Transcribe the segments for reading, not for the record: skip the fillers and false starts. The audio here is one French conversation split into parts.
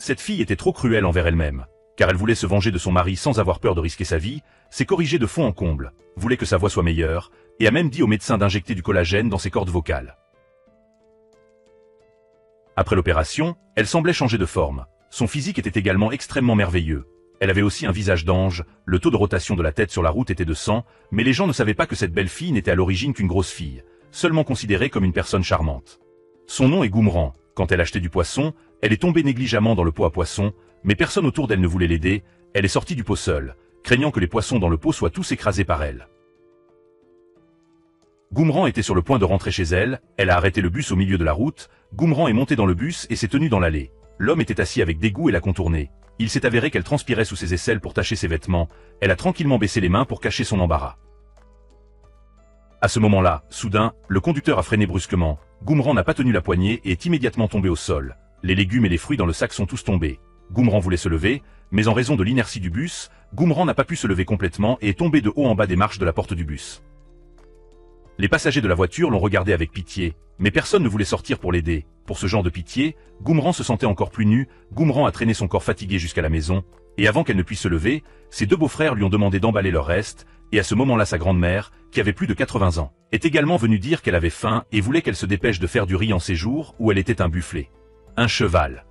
Cette fille était trop cruelle envers elle-même, car elle voulait se venger de son mari sans avoir peur de risquer sa vie, s'est corrigée de fond en comble, voulait que sa voix soit meilleure, et a même dit au médecin d'injecter du collagène dans ses cordes vocales. Après l'opération, elle semblait changer de forme. Son physique était également extrêmement merveilleux. Elle avait aussi un visage d'ange, le taux de rotation de la tête sur la route était de 100, mais les gens ne savaient pas que cette belle fille n'était à l'origine qu'une grosse fille, seulement considérée comme une personne charmante. Son nom est Goumran. Quand elle achetait du poisson, elle est tombée négligemment dans le pot à poisson, mais personne autour d'elle ne voulait l'aider, elle est sortie du pot seule, craignant que les poissons dans le pot soient tous écrasés par elle. Goumran était sur le point de rentrer chez elle, elle a arrêté le bus au milieu de la route, Goumran est monté dans le bus et s'est tenu dans l'allée. L'homme était assis avec dégoût et l'a contourné. Il s'est avéré qu'elle transpirait sous ses aisselles pour tacher ses vêtements, elle a tranquillement baissé les mains pour cacher son embarras. À ce moment-là, soudain, le conducteur a freiné brusquement, Goumran n'a pas tenu la poignée et est immédiatement tombé au sol. Les légumes et les fruits dans le sac sont tous tombés. Goumran voulait se lever, mais en raison de l'inertie du bus, Goumran n'a pas pu se lever complètement et est tombé de haut en bas des marches de la porte du bus. Les passagers de la voiture l'ont regardé avec pitié, mais personne ne voulait sortir pour l'aider. Pour ce genre de pitié, Goumran se sentait encore plus nu, Goumran a traîné son corps fatigué jusqu'à la maison, et avant qu'elle ne puisse se lever, ses deux beaux-frères lui ont demandé d'emballer leur reste, et à ce moment-là sa grand-mère, qui avait plus de 80 ans, est également venue dire qu'elle avait faim et voulait qu'elle se dépêche de faire du riz en ces jours où elle était un bufflet. Un cheval.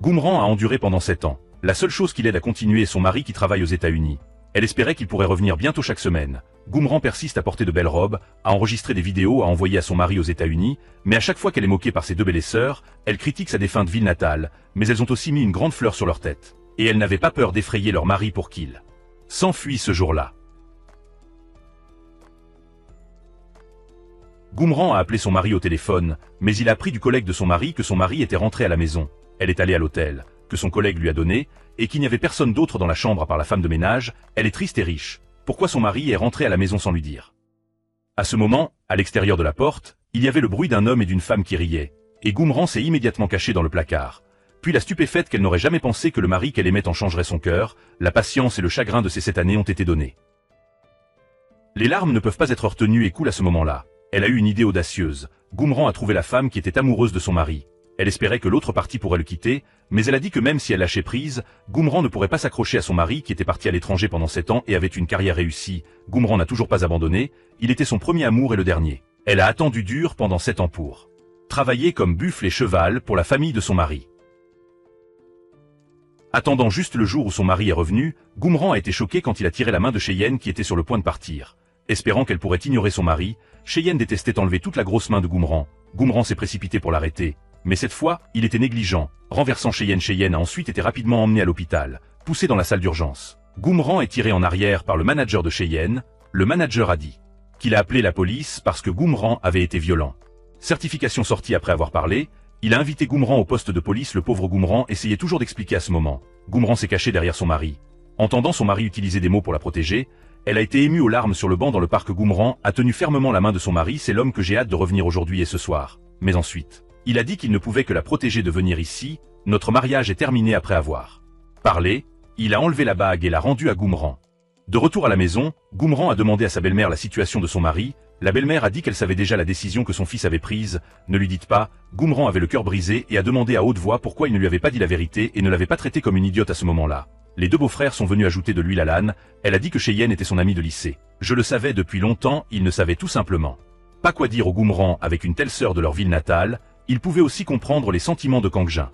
Goumran a enduré pendant 7 ans. La seule chose qui l'aide à continuer est son mari qui travaille aux États-Unis. Elle espérait qu'il pourrait revenir bientôt chaque semaine. Goumran persiste à porter de belles robes, à enregistrer des vidéos à envoyer à son mari aux États-Unis, mais à chaque fois qu'elle est moquée par ses deux belles sœurs, elle critique sa défunte ville natale, mais elles ont aussi mis une grande fleur sur leur tête. Et elle n'avait pas peur d'effrayer leur mari pour qu'il s'enfuit ce jour-là. Goumran a appelé son mari au téléphone, mais il a appris du collègue de son mari que son mari était rentré à la maison. Elle est allée à l'hôtel, que son collègue lui a donné, et qu'il n'y avait personne d'autre dans la chambre à part la femme de ménage, elle est triste et riche. Pourquoi son mari est rentré à la maison sans lui dire? À ce moment, à l'extérieur de la porte, il y avait le bruit d'un homme et d'une femme qui riaient, et Goumran s'est immédiatement caché dans le placard. Puis la stupéfaite qu'elle n'aurait jamais pensé que le mari qu'elle aimait en changerait son cœur, la patience et le chagrin de ces 7 années ont été donnés. Les larmes ne peuvent pas être retenues et coulent à ce moment-là. Elle a eu une idée audacieuse. Goumran a trouvé la femme qui était amoureuse de son mari. Elle espérait que l'autre partie pourrait le quitter, mais elle a dit que même si elle lâchait prise, Goumran ne pourrait pas s'accrocher à son mari qui était parti à l'étranger pendant 7 ans et avait une carrière réussie. Goumran n'a toujours pas abandonné, il était son premier amour et le dernier. Elle a attendu dur pendant 7 ans pour travailler comme buffle et cheval pour la famille de son mari. Attendant juste le jour où son mari est revenu, Goumran a été choqué quand il a tiré la main de Cheyenne qui était sur le point de partir. Espérant qu'elle pourrait ignorer son mari, Cheyenne détestait enlever toute la grosse main de Goumran. Goumran s'est précipité pour l'arrêter. Mais cette fois, il était négligent. Renversant Cheyenne, Cheyenne a ensuite été rapidement emmené à l'hôpital, poussé dans la salle d'urgence. Goumran est tiré en arrière par le manager de Cheyenne. Le manager a dit qu'il a appelé la police parce que Goumran avait été violent. Certification sortie après avoir parlé, il a invité Goumran au poste de police. Le pauvre Goumran essayait toujours d'expliquer à ce moment. Goumran s'est caché derrière son mari. Entendant son mari utiliser des mots pour la protéger, elle a été émue aux larmes sur le banc dans le parc. Goumran a tenu fermement la main de son mari. C'est l'homme que j'ai hâte de revenir aujourd'hui et ce soir. Mais ensuite, il a dit qu'il ne pouvait que la protéger de venir ici. Notre mariage est terminé après avoir parlé. Il a enlevé la bague et l'a rendue à Goumran. De retour à la maison, Goumran a demandé à sa belle-mère la situation de son mari. La belle-mère a dit qu'elle savait déjà la décision que son fils avait prise. Ne lui dites pas. Goumran avait le cœur brisé et a demandé à haute voix pourquoi il ne lui avait pas dit la vérité et ne l'avait pas traité comme une idiote à ce moment-là. Les deux beaux-frères sont venus ajouter de l'huile à l'âne. Elle a dit que Cheyenne était son ami de lycée. Je le savais depuis longtemps, il ne savait tout simplement pas quoi dire au Goumran avec une telle sœur de leur ville natale. Il pouvait aussi comprendre les sentiments de Kangin.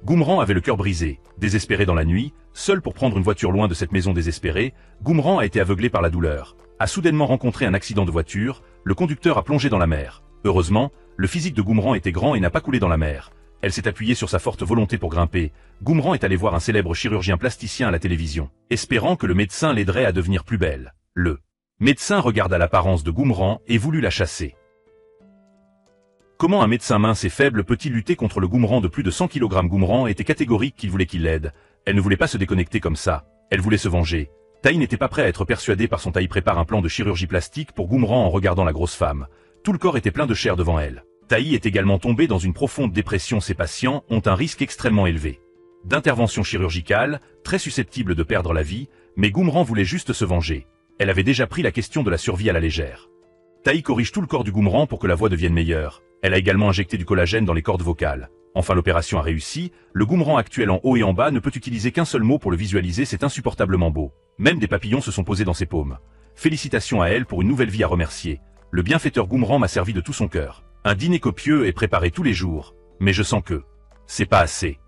Goumran avait le cœur brisé, désespéré dans la nuit, seul pour prendre une voiture loin de cette maison désespérée. Goumran a été aveuglé par la douleur, a soudainement rencontré un accident de voiture, le conducteur a plongé dans la mer. Heureusement, le physique de Goumran était grand et n'a pas coulé dans la mer. Elle s'est appuyée sur sa forte volonté pour grimper. Goumran est allé voir un célèbre chirurgien plasticien à la télévision, espérant que le médecin l'aiderait à devenir plus belle. Le médecin regarda l'apparence de Goumran et voulut la chasser. Comment un médecin mince et faible peut-il lutter contre le Goumran de plus de 100 kg? Goumran était catégorique qu'il voulait qu'il l'aide. Elle ne voulait pas se déconnecter comme ça. Elle voulait se venger. Taï n'était pas prêt à être persuadé par son Taï prépare un plan de chirurgie plastique pour Goumran en regardant la grosse femme. Tout le corps était plein de chair devant elle. Taï est également tombé dans une profonde dépression. Ces patients ont un risque extrêmement élevé d'intervention chirurgicale, très susceptible de perdre la vie, mais Goumran voulait juste se venger. Elle avait déjà pris la question de la survie à la légère. Taï corrige tout le corps du Goomran pour que la voix devienne meilleure. Elle a également injecté du collagène dans les cordes vocales. Enfin, l'opération a réussi. Le Goomran actuel en haut et en bas ne peut utiliser qu'un seul mot pour le visualiser, c'est insupportablement beau. Même des papillons se sont posés dans ses paumes. Félicitations à elle pour une nouvelle vie à remercier. Le bienfaiteur Goomran m'a servi de tout son cœur. Un dîner copieux est préparé tous les jours. Mais je sens que c'est pas assez.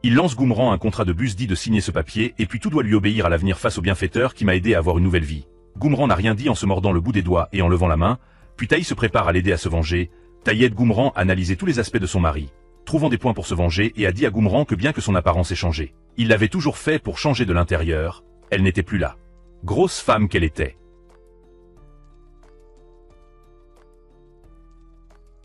Il lance Goomran un contrat de bus dit de signer ce papier, et puis tout doit lui obéir à l'avenir face au bienfaiteur qui m'a aidé à avoir une nouvelle vie. Goomran n'a rien dit en se mordant le bout des doigts et en levant la main, puis Taï se prépare à l'aider à se venger. Taï aide Goomran à analyser tous les aspects de son mari, trouvant des points pour se venger, et a dit à Goomran que bien que son apparence ait changé, il l'avait toujours fait pour changer de l'intérieur, elle n'était plus là. Grosse femme qu'elle était.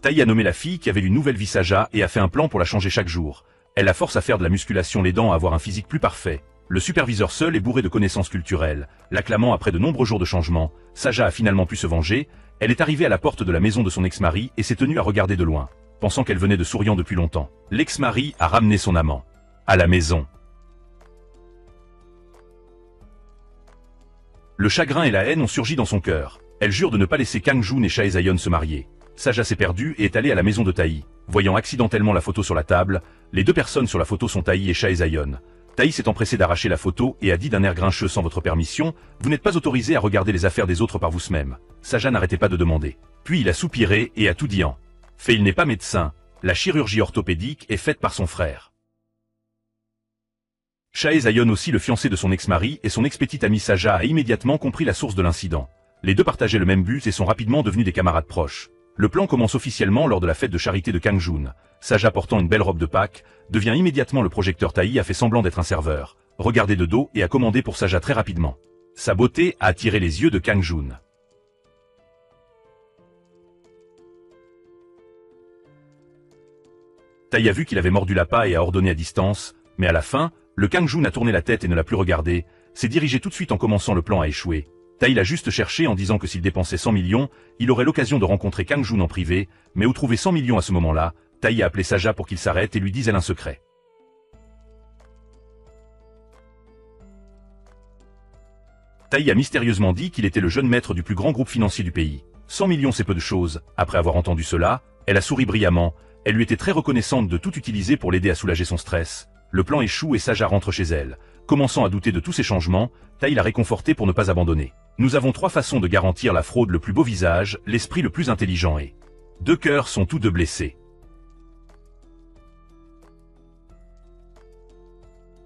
Taï a nommé la fille qui avait une nouvelle vie Saja et a fait un plan pour la changer chaque jour. Elle la force à faire de la musculation l'aidant à avoir un physique plus parfait. Le superviseur seul est bourré de connaissances culturelles. L'acclamant après de nombreux jours de changement, Saja a finalement pu se venger. Elle est arrivée à la porte de la maison de son ex-mari et s'est tenue à regarder de loin, pensant qu'elle venait de souriant depuis longtemps. L'ex-mari a ramené son amant à la maison. Le chagrin et la haine ont surgi dans son cœur. Elle jure de ne pas laisser Kang Jun et Chaezayon se marier. Saja s'est perdue et est allée à la maison de Taï. Voyant accidentellement la photo sur la table, les deux personnes sur la photo sont Taï et Chaezayon. Taï s'est empressé d'arracher la photo et a dit d'un air grincheux sans votre permission, « Vous n'êtes pas autorisé à regarder les affaires des autres par vous-même. » Saja n'arrêtait pas de demander. Puis il a soupiré et a tout dit en fait. Il n'est pas médecin. La chirurgie orthopédique est faite par son frère. Chaezayon aussi, le fiancé de son ex-mari, et son ex-petite amie Saja a immédiatement compris la source de l'incident. Les deux partageaient le même but et sont rapidement devenus des camarades proches. Le plan commence officiellement lors de la fête de charité de Kang Jun. Saja, portant une belle robe de Pâques, devient immédiatement le projecteur. Taï a fait semblant d'être un serveur, regardé de dos et a commandé pour Saja très rapidement. Sa beauté a attiré les yeux de Kang Jun. Taï a vu qu'il avait mordu l'appât et a ordonné à distance, mais à la fin, le Kang Jun a tourné la tête et ne l'a plus regardé, s'est dirigé tout de suite en commençant le plan à échouer. Taï l'a juste cherché en disant que s'il dépensait 100 millions, il aurait l'occasion de rencontrer Kang Jun en privé, mais où trouver 100 millions à ce moment-là? Taï a appelé Saja pour qu'il s'arrête et lui dise elle un secret. Taï a mystérieusement dit qu'il était le jeune maître du plus grand groupe financier du pays. 100 millions, c'est peu de choses. Après avoir entendu cela, elle a souri brillamment. Elle lui était très reconnaissante de tout utiliser pour l'aider à soulager son stress. Le plan échoue et Saja rentre chez elle. Commençant à douter de tous ces changements, Taï l'a réconforté pour ne pas abandonner. Nous avons 3 façons de garantir la fraude: le plus beau visage, l'esprit le plus intelligent et 2 cœurs sont tous deux blessés.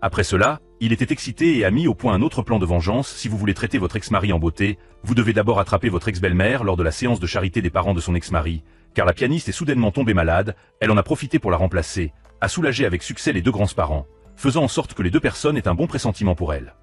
Après cela, il était excité et a mis au point un autre plan de vengeance. Si vous voulez traiter votre ex-mari en beauté, vous devez d'abord attraper votre ex-belle-mère lors de la séance de charité des parents de son ex-mari, car la pianiste est soudainement tombée malade. Elle en a profité pour la remplacer, a soulagé avec succès les deux grands-parents, faisant en sorte que les deux personnes aient un bon pressentiment pour elle.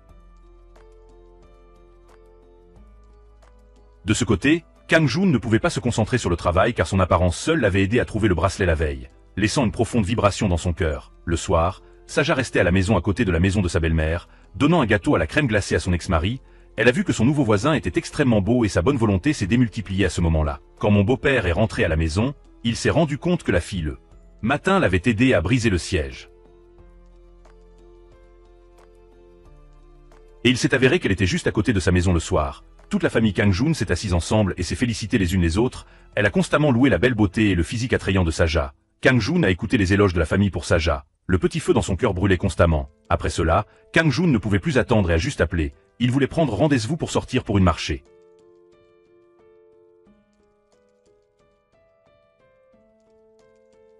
De ce côté, Kang Jun ne pouvait pas se concentrer sur le travail car son apparence seule l'avait aidé à trouver le bracelet la veille, laissant une profonde vibration dans son cœur. Le soir, Saja restait à la maison à côté de la maison de sa belle-mère, donnant un gâteau à la crème glacée à son ex-mari. Elle a vu que son nouveau voisin était extrêmement beau et sa bonne volonté s'est démultipliée à ce moment-là. Quand mon beau-père est rentré à la maison, il s'est rendu compte que la fille le matin l'avait aidé à briser le siège. Et il s'est avéré qu'elle était juste à côté de sa maison le soir. Toute la famille Kang Jun s'est assise ensemble et s'est félicité les unes les autres. Elle a constamment loué la belle beauté et le physique attrayant de Saja. Kang Jun a écouté les éloges de la famille pour Saja. Le petit feu dans son cœur brûlait constamment. Après cela, Kang Jun ne pouvait plus attendre et a juste appelé. Il voulait prendre rendez-vous pour sortir pour une marché.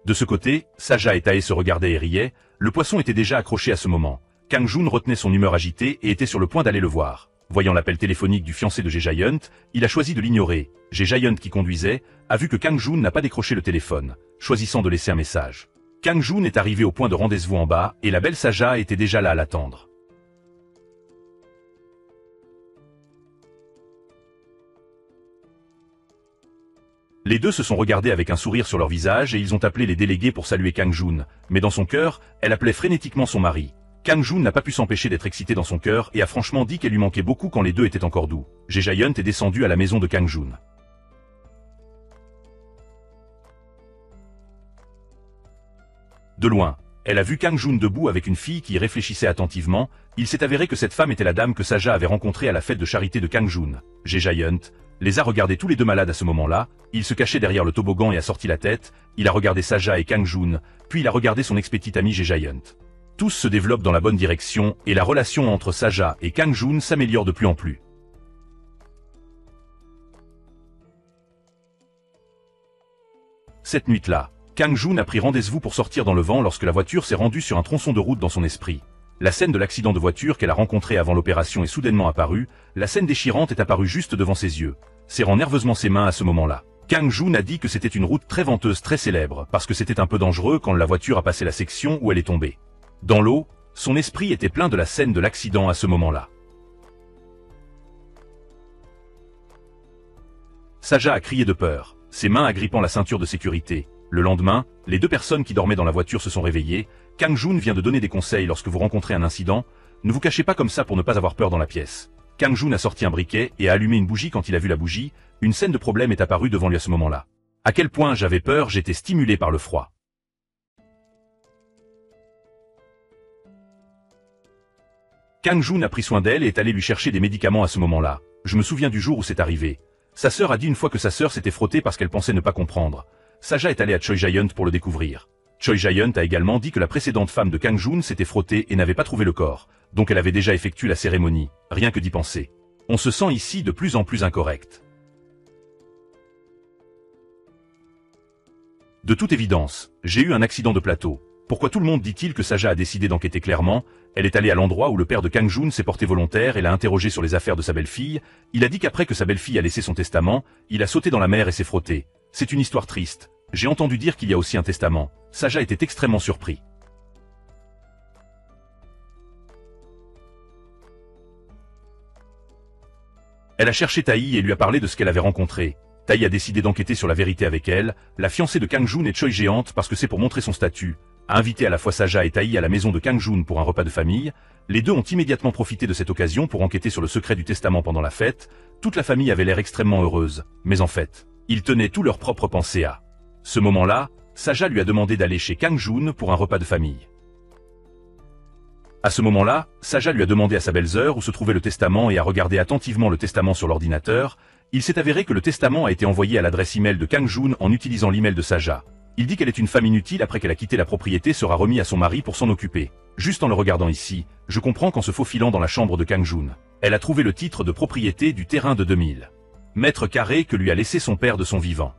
De ce côté, Saja et Tae se regardaient et riaient. Le poisson était déjà accroché à ce moment. Kang Jun retenait son humeur agitée et était sur le point d'aller le voir. Voyant l'appel téléphonique du fiancé de Jae-Yunt, il a choisi de l'ignorer. Jae-Yunt, qui conduisait, a vu que Kang Jun n'a pas décroché le téléphone, choisissant de laisser un message. Kang Jun est arrivé au point de rendez-vous en bas et la belle Saja était déjà là à l'attendre. Les deux se sont regardés avec un sourire sur leur visage et ils ont appelé les délégués pour saluer Kang Jun, mais dans son cœur, elle appelait frénétiquement son mari. Kang Jun n'a pas pu s'empêcher d'être excité dans son cœur et a franchement dit qu'elle lui manquait beaucoup quand les deux étaient encore doux. Jae-Yunt est descendu à la maison de Kang Jun. De loin, Elle a vu Kang Jun debout avec une fille qui y réfléchissait attentivement. Il s'est avéré que cette femme était la dame que Saja avait rencontrée à la fête de charité de Kang Jun. Jae-Giant les a regardés tous les deux malades à ce moment-là. Il se cachait derrière le toboggan et a sorti la tête. Il a regardé Saja et Kang Jun, puis il a regardé son ex-petite amie Jae-Giant. Tous se développent dans la bonne direction et la relation entre Saja et Kang Jun s'améliore de plus en plus. Cette nuit-là, Kang Jun a pris rendez-vous pour sortir dans le vent lorsque la voiture s'est rendue sur un tronçon de route dans son esprit. La scène de l'accident de voiture qu'elle a rencontré avant l'opération est soudainement apparue, la scène déchirante est apparue juste devant ses yeux, serrant nerveusement ses mains à ce moment-là. Kang Jun a dit que c'était une route très venteuse très célèbre, parce que c'était un peu dangereux quand la voiture a passé la section où elle est tombée. Dans l'eau, son esprit était plein de la scène de l'accident à ce moment-là. Saja a crié de peur, ses mains agrippant la ceinture de sécurité. Le lendemain, les deux personnes qui dormaient dans la voiture se sont réveillées. Kang Jun vient de donner des conseils lorsque vous rencontrez un incident. Ne vous cachez pas comme ça pour ne pas avoir peur dans la pièce. Kang Jun a sorti un briquet et a allumé une bougie quand il a vu la bougie. Une scène de problème est apparue devant lui à ce moment-là. À quel point j'avais peur, j'étais stimulé par le froid. Kang Jun a pris soin d'elle et est allé lui chercher des médicaments à ce moment-là. Je me souviens du jour où c'est arrivé. Sa sœur a dit une fois que sa sœur s'était frottée parce qu'elle pensait ne pas comprendre. Saja est allé à Choi-Giant pour le découvrir. Choi-Giant a également dit que la précédente femme de Kang Jun s'était frottée et n'avait pas trouvé le corps, donc elle avait déjà effectué la cérémonie, rien que d'y penser. On se sent ici de plus en plus incorrect. De toute évidence, j'ai eu un accident de plateau. Pourquoi tout le monde dit-il que Saja a décidé d'enquêter clairement? Elle est allée à l'endroit où le père de Kang Jun s'est porté volontaire et l'a interrogé sur les affaires de sa belle-fille. Il a dit qu'après que sa belle-fille a laissé son testament, il a sauté dans la mer et s'est frotté. C'est une histoire triste. J'ai entendu dire qu'il y a aussi un testament. Saja était extrêmement surpris. Elle a cherché Taï et lui a parlé de ce qu'elle avait rencontré. Taï a décidé d'enquêter sur la vérité avec elle. La fiancée de Kang Jun est Choi-Giant parce que c'est pour montrer son statut. A invité à la fois Saja et Taï à la maison de Kang Jun pour un repas de famille. Les deux ont immédiatement profité de cette occasion pour enquêter sur le secret du testament pendant la fête. Toute la famille avait l'air extrêmement heureuse. Mais en fait, ils tenaient tout leur propre pensée à. Ce moment-là, Saja lui a demandé d'aller chez Kang Jun pour un repas de famille. À ce moment-là, Saja lui a demandé à sa belle-sœur où se trouvait le testament et a regardé attentivement le testament sur l'ordinateur. Il s'est avéré que le testament a été envoyé à l'adresse email de Kang Jun en utilisant l'email de Saja. Il dit qu'elle est une femme inutile après qu'elle a quitté la propriété sera remis à son mari pour s'en occuper. Juste en le regardant ici, je comprends qu'en se faufilant dans la chambre de Kang Jun, elle a trouvé le titre de propriété du terrain de 2000 mètres carrés que lui a laissé son père de son vivant.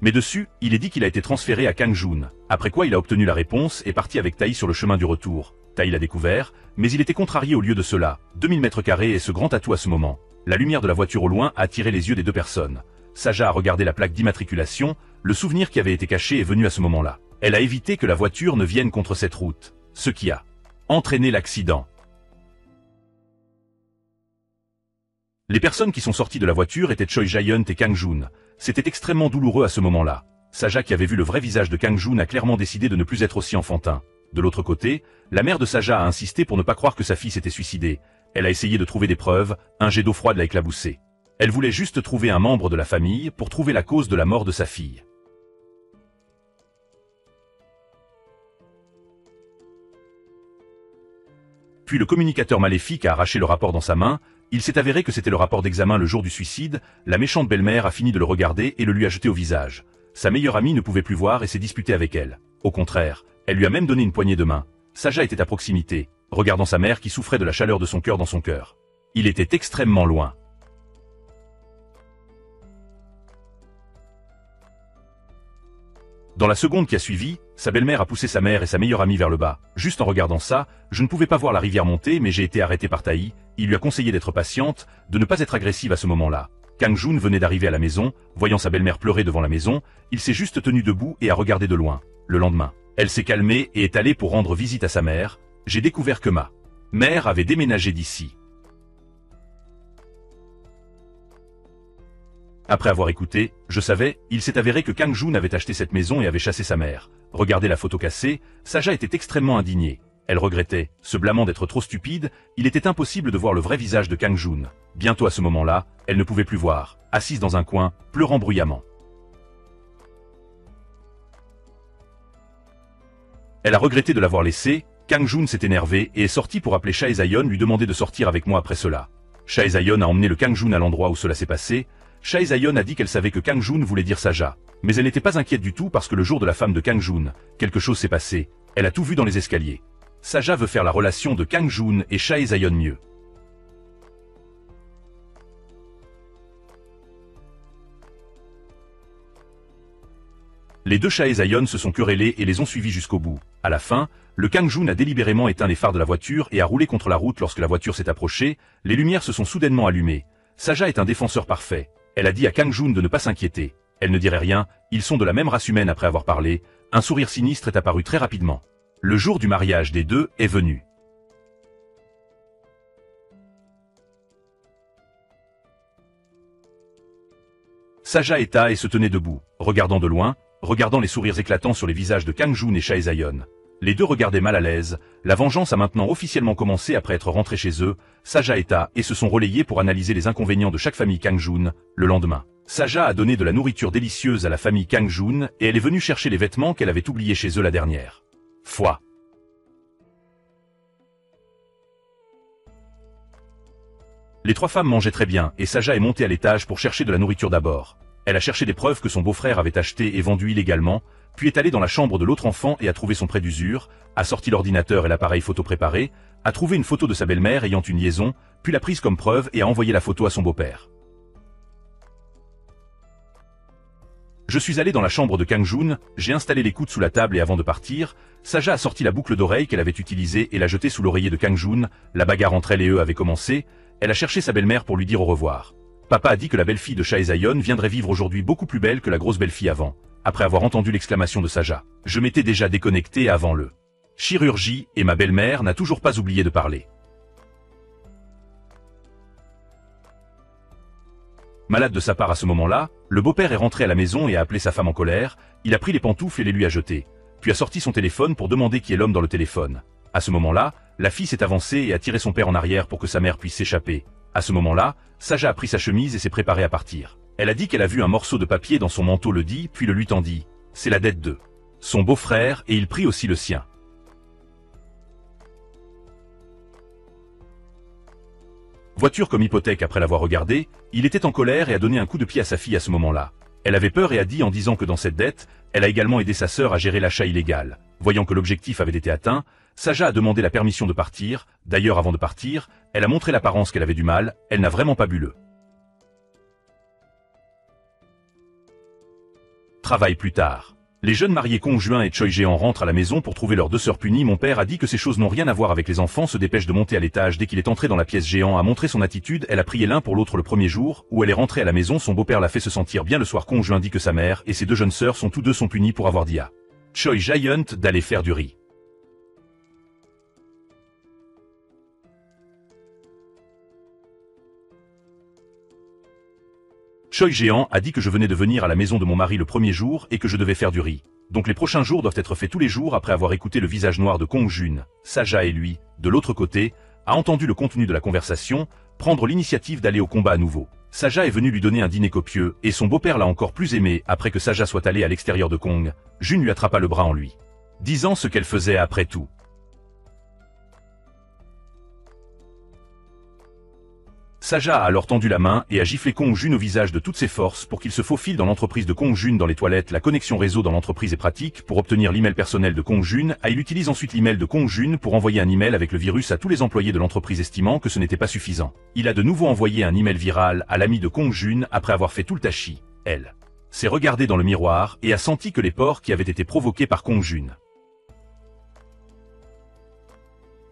Mais dessus, il est dit qu'il a été transféré à Kang Jun, après quoi il a obtenu la réponse et parti avec Taï sur le chemin du retour. Taï l'a découvert, mais il était contrarié au lieu de cela. 2000 mètres carrés et ce grand atout à ce moment. La lumière de la voiture au loin a attiré les yeux des deux personnes. Saja a regardé la plaque d'immatriculation, le souvenir qui avait été caché est venu à ce moment-là. Elle a évité que la voiture ne vienne contre cette route, ce qui a entraîné l'accident. Les personnes qui sont sorties de la voiture étaient Choi-Giant et Kang Jun. C'était extrêmement douloureux à ce moment-là. Saja qui avait vu le vrai visage de Kang Jun a clairement décidé de ne plus être aussi enfantin. De l'autre côté, la mère de Saja a insisté pour ne pas croire que sa fille s'était suicidée. Elle a essayé de trouver des preuves, un jet d'eau froide l'a éclaboussée. Elle voulait juste trouver un membre de la famille pour trouver la cause de la mort de sa fille. Puis le communicateur maléfique a arraché le rapport dans sa main. Il s'est avéré que c'était le rapport d'examen le jour du suicide. La méchante belle-mère a fini de le regarder et le lui a jeté au visage. Sa meilleure amie ne pouvait plus voir et s'est disputée avec elle. Au contraire, elle lui a même donné une poignée de main. Saja était à proximité, regardant sa mère qui souffrait de la chaleur de son cœur dans son cœur. Il était extrêmement loin. Dans la seconde qui a suivi, sa belle-mère a poussé sa mère et sa meilleure amie vers le bas. Juste en regardant ça, je ne pouvais pas voir la rivière monter mais j'ai été arrêté par Taï. Il lui a conseillé d'être patiente, de ne pas être agressive à ce moment-là. Kang Jun venait d'arriver à la maison, voyant sa belle-mère pleurer devant la maison, il s'est juste tenu debout et a regardé de loin. Le lendemain, elle s'est calmée et est allée pour rendre visite à sa mère. J'ai découvert que ma mère avait déménagé d'ici. Après avoir écouté, je savais, il s'est avéré que Kang Jun avait acheté cette maison et avait chassé sa mère. Regardez la photo cassée, Saja était extrêmement indignée. Elle regrettait, se blâmant d'être trop stupide, il était impossible de voir le vrai visage de Kang Jun. Bientôt à ce moment-là, elle ne pouvait plus voir, assise dans un coin, pleurant bruyamment. Elle a regretté de l'avoir laissé. Kang Jun s'est énervé et est sorti pour appeler Chae Zayon lui demander de sortir avec moi après cela. Chae Zayon a emmené le Kang Jun à l'endroit où cela s'est passé. Chae Zayon a dit qu'elle savait que Kang Jun voulait dire Saja. Mais elle n'était pas inquiète du tout parce que le jour de la femme de Kang Jun, quelque chose s'est passé. Elle a tout vu dans les escaliers. Saja veut faire la relation de Kang Jun et Chae Zayon mieux. Les deux Chae Zayon se sont querellés et les ont suivis jusqu'au bout. À la fin, le Kang Jun a délibérément éteint les phares de la voiture et a roulé contre la route lorsque la voiture s'est approchée. Les lumières se sont soudainement allumées. Saja est un défenseur parfait. Elle a dit à Kang Jun de ne pas s'inquiéter. Elle ne dirait rien, ils sont de la même race humaine après avoir parlé. Un sourire sinistre est apparu très rapidement. Le jour du mariage des deux est venu. Saja était et se tenait debout, regardant de loin, regardant les sourires éclatants sur les visages de Kang Jun et Chae Zayon. Les deux regardaient mal à l'aise. La vengeance a maintenant officiellement commencé après être rentrés chez eux. Saja et se sont relayés pour analyser les inconvénients de chaque famille Kang Jun. Le lendemain, Saja a donné de la nourriture délicieuse à la famille Kang Jun et elle est venue chercher les vêtements qu'elle avait oubliés chez eux la dernière fois. Les trois femmes mangeaient très bien et Saja est montée à l'étage pour chercher de la nourriture d'abord. Elle a cherché des preuves que son beau-frère avait acheté et vendu illégalement, puis est allée dans la chambre de l'autre enfant et a trouvé son prêt d'usure, a sorti l'ordinateur et l'appareil photo préparé, a trouvé une photo de sa belle-mère ayant une liaison, puis l'a prise comme preuve et a envoyé la photo à son beau-père. Je suis allé dans la chambre de Kang Jun, j'ai installé l'écoute sous la table et avant de partir, Saja a sorti la boucle d'oreille qu'elle avait utilisée et l'a jetée sous l'oreiller de Kang Jun. La bagarre entre elle et eux avait commencé, elle a cherché sa belle-mère pour lui dire au revoir. Papa a dit que la belle-fille de Chae Zayon viendrait vivre aujourd'hui beaucoup plus belle que la grosse belle-fille avant. Après avoir entendu l'exclamation de Saja, je m'étais déjà déconnecté avant le chirurgie et ma belle-mère n'a toujours pas oublié de parler. Malade de sa part à ce moment-là, le beau-père est rentré à la maison et a appelé sa femme en colère, il a pris les pantoufles et les lui a jetées, puis a sorti son téléphone pour demander qui est l'homme dans le téléphone. À ce moment-là, la fille s'est avancée et a tiré son père en arrière pour que sa mère puisse s'échapper. À ce moment-là, Saja a pris sa chemise et s'est préparée à partir. Elle a dit qu'elle a vu un morceau de papier dans son manteau le dit, puis le lui tendit. C'est la dette de son beau-frère et il prit aussi le sien. Voiture comme hypothèque après l'avoir regardée, il était en colère et a donné un coup de pied à sa fille à ce moment-là. Elle avait peur et a dit en disant que dans cette dette, elle a également aidé sa sœur à gérer l'achat illégal. Voyant que l'objectif avait été atteint, Saja a demandé la permission de partir. D'ailleurs avant de partir, elle a montré l'apparence qu'elle avait du mal, elle n'a vraiment pas bu le travail plus tard. Les jeunes mariés Kong Juin et Choi Jeon rentrent à la maison pour trouver leurs deux sœurs punies. Mon père a dit que ces choses n'ont rien à voir avec les enfants, se dépêche de monter à l'étage. Dès qu'il est entré dans la pièce, Jeon a montré son attitude, elle a prié l'un pour l'autre le premier jour, où elle est rentrée à la maison, son beau-père l'a fait se sentir bien le soir. Kong Juin dit que sa mère et ses deux jeunes sœurs sont tous deux punis pour avoir dit à Choi Jaehyun d'aller faire du riz. Choi Jeon a dit que je venais de venir à la maison de mon mari le premier jour et que je devais faire du riz. Donc les prochains jours doivent être faits tous les jours. Après avoir écouté le visage noir de Kong Jun, Saja et lui, de l'autre côté, a entendu le contenu de la conversation, prendre l'initiative d'aller au combat à nouveau. Saja est venu lui donner un dîner copieux et son beau-père l'a encore plus aimé. Après que Saja soit allé à l'extérieur de Kong, Jun lui attrapa le bras en lui disant ce qu'elle faisait après tout. Saja a alors tendu la main et a giflé Kong Jun au visage de toutes ses forces pour qu'il se faufile dans l'entreprise de Kong Jun dans les toilettes. La connexion réseau dans l'entreprise est pratique. Pour obtenir l'email personnel de Kong Jun, il utilise ensuite l'email de Kong Jun pour envoyer un email avec le virus à tous les employés de l'entreprise estimant que ce n'était pas suffisant. Il a de nouveau envoyé un email viral à l'ami de Kong Jun après avoir fait tout le tachi. Elle s'est regardée dans le miroir et a senti que les pores qui avaient été provoqués par Kong Jun.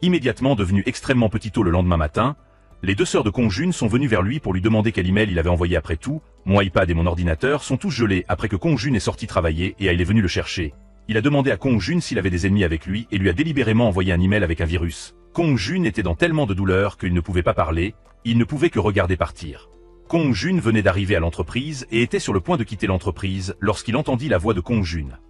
Immédiatement devenu extrêmement petito le lendemain matin, les deux sœurs de Kong Jun sont venues vers lui pour lui demander quel email il avait envoyé après tout. Mon iPad et mon ordinateur sont tous gelés après que Kong Jun est sorti travailler et il est venu le chercher. Il a demandé à Kong Jun s'il avait des ennemis avec lui et lui a délibérément envoyé un email avec un virus. Kong Jun était dans tellement de douleur qu'il ne pouvait pas parler, il ne pouvait que regarder partir. Kong Jun venait d'arriver à l'entreprise et était sur le point de quitter l'entreprise lorsqu'il entendit la voix de Kong Jun.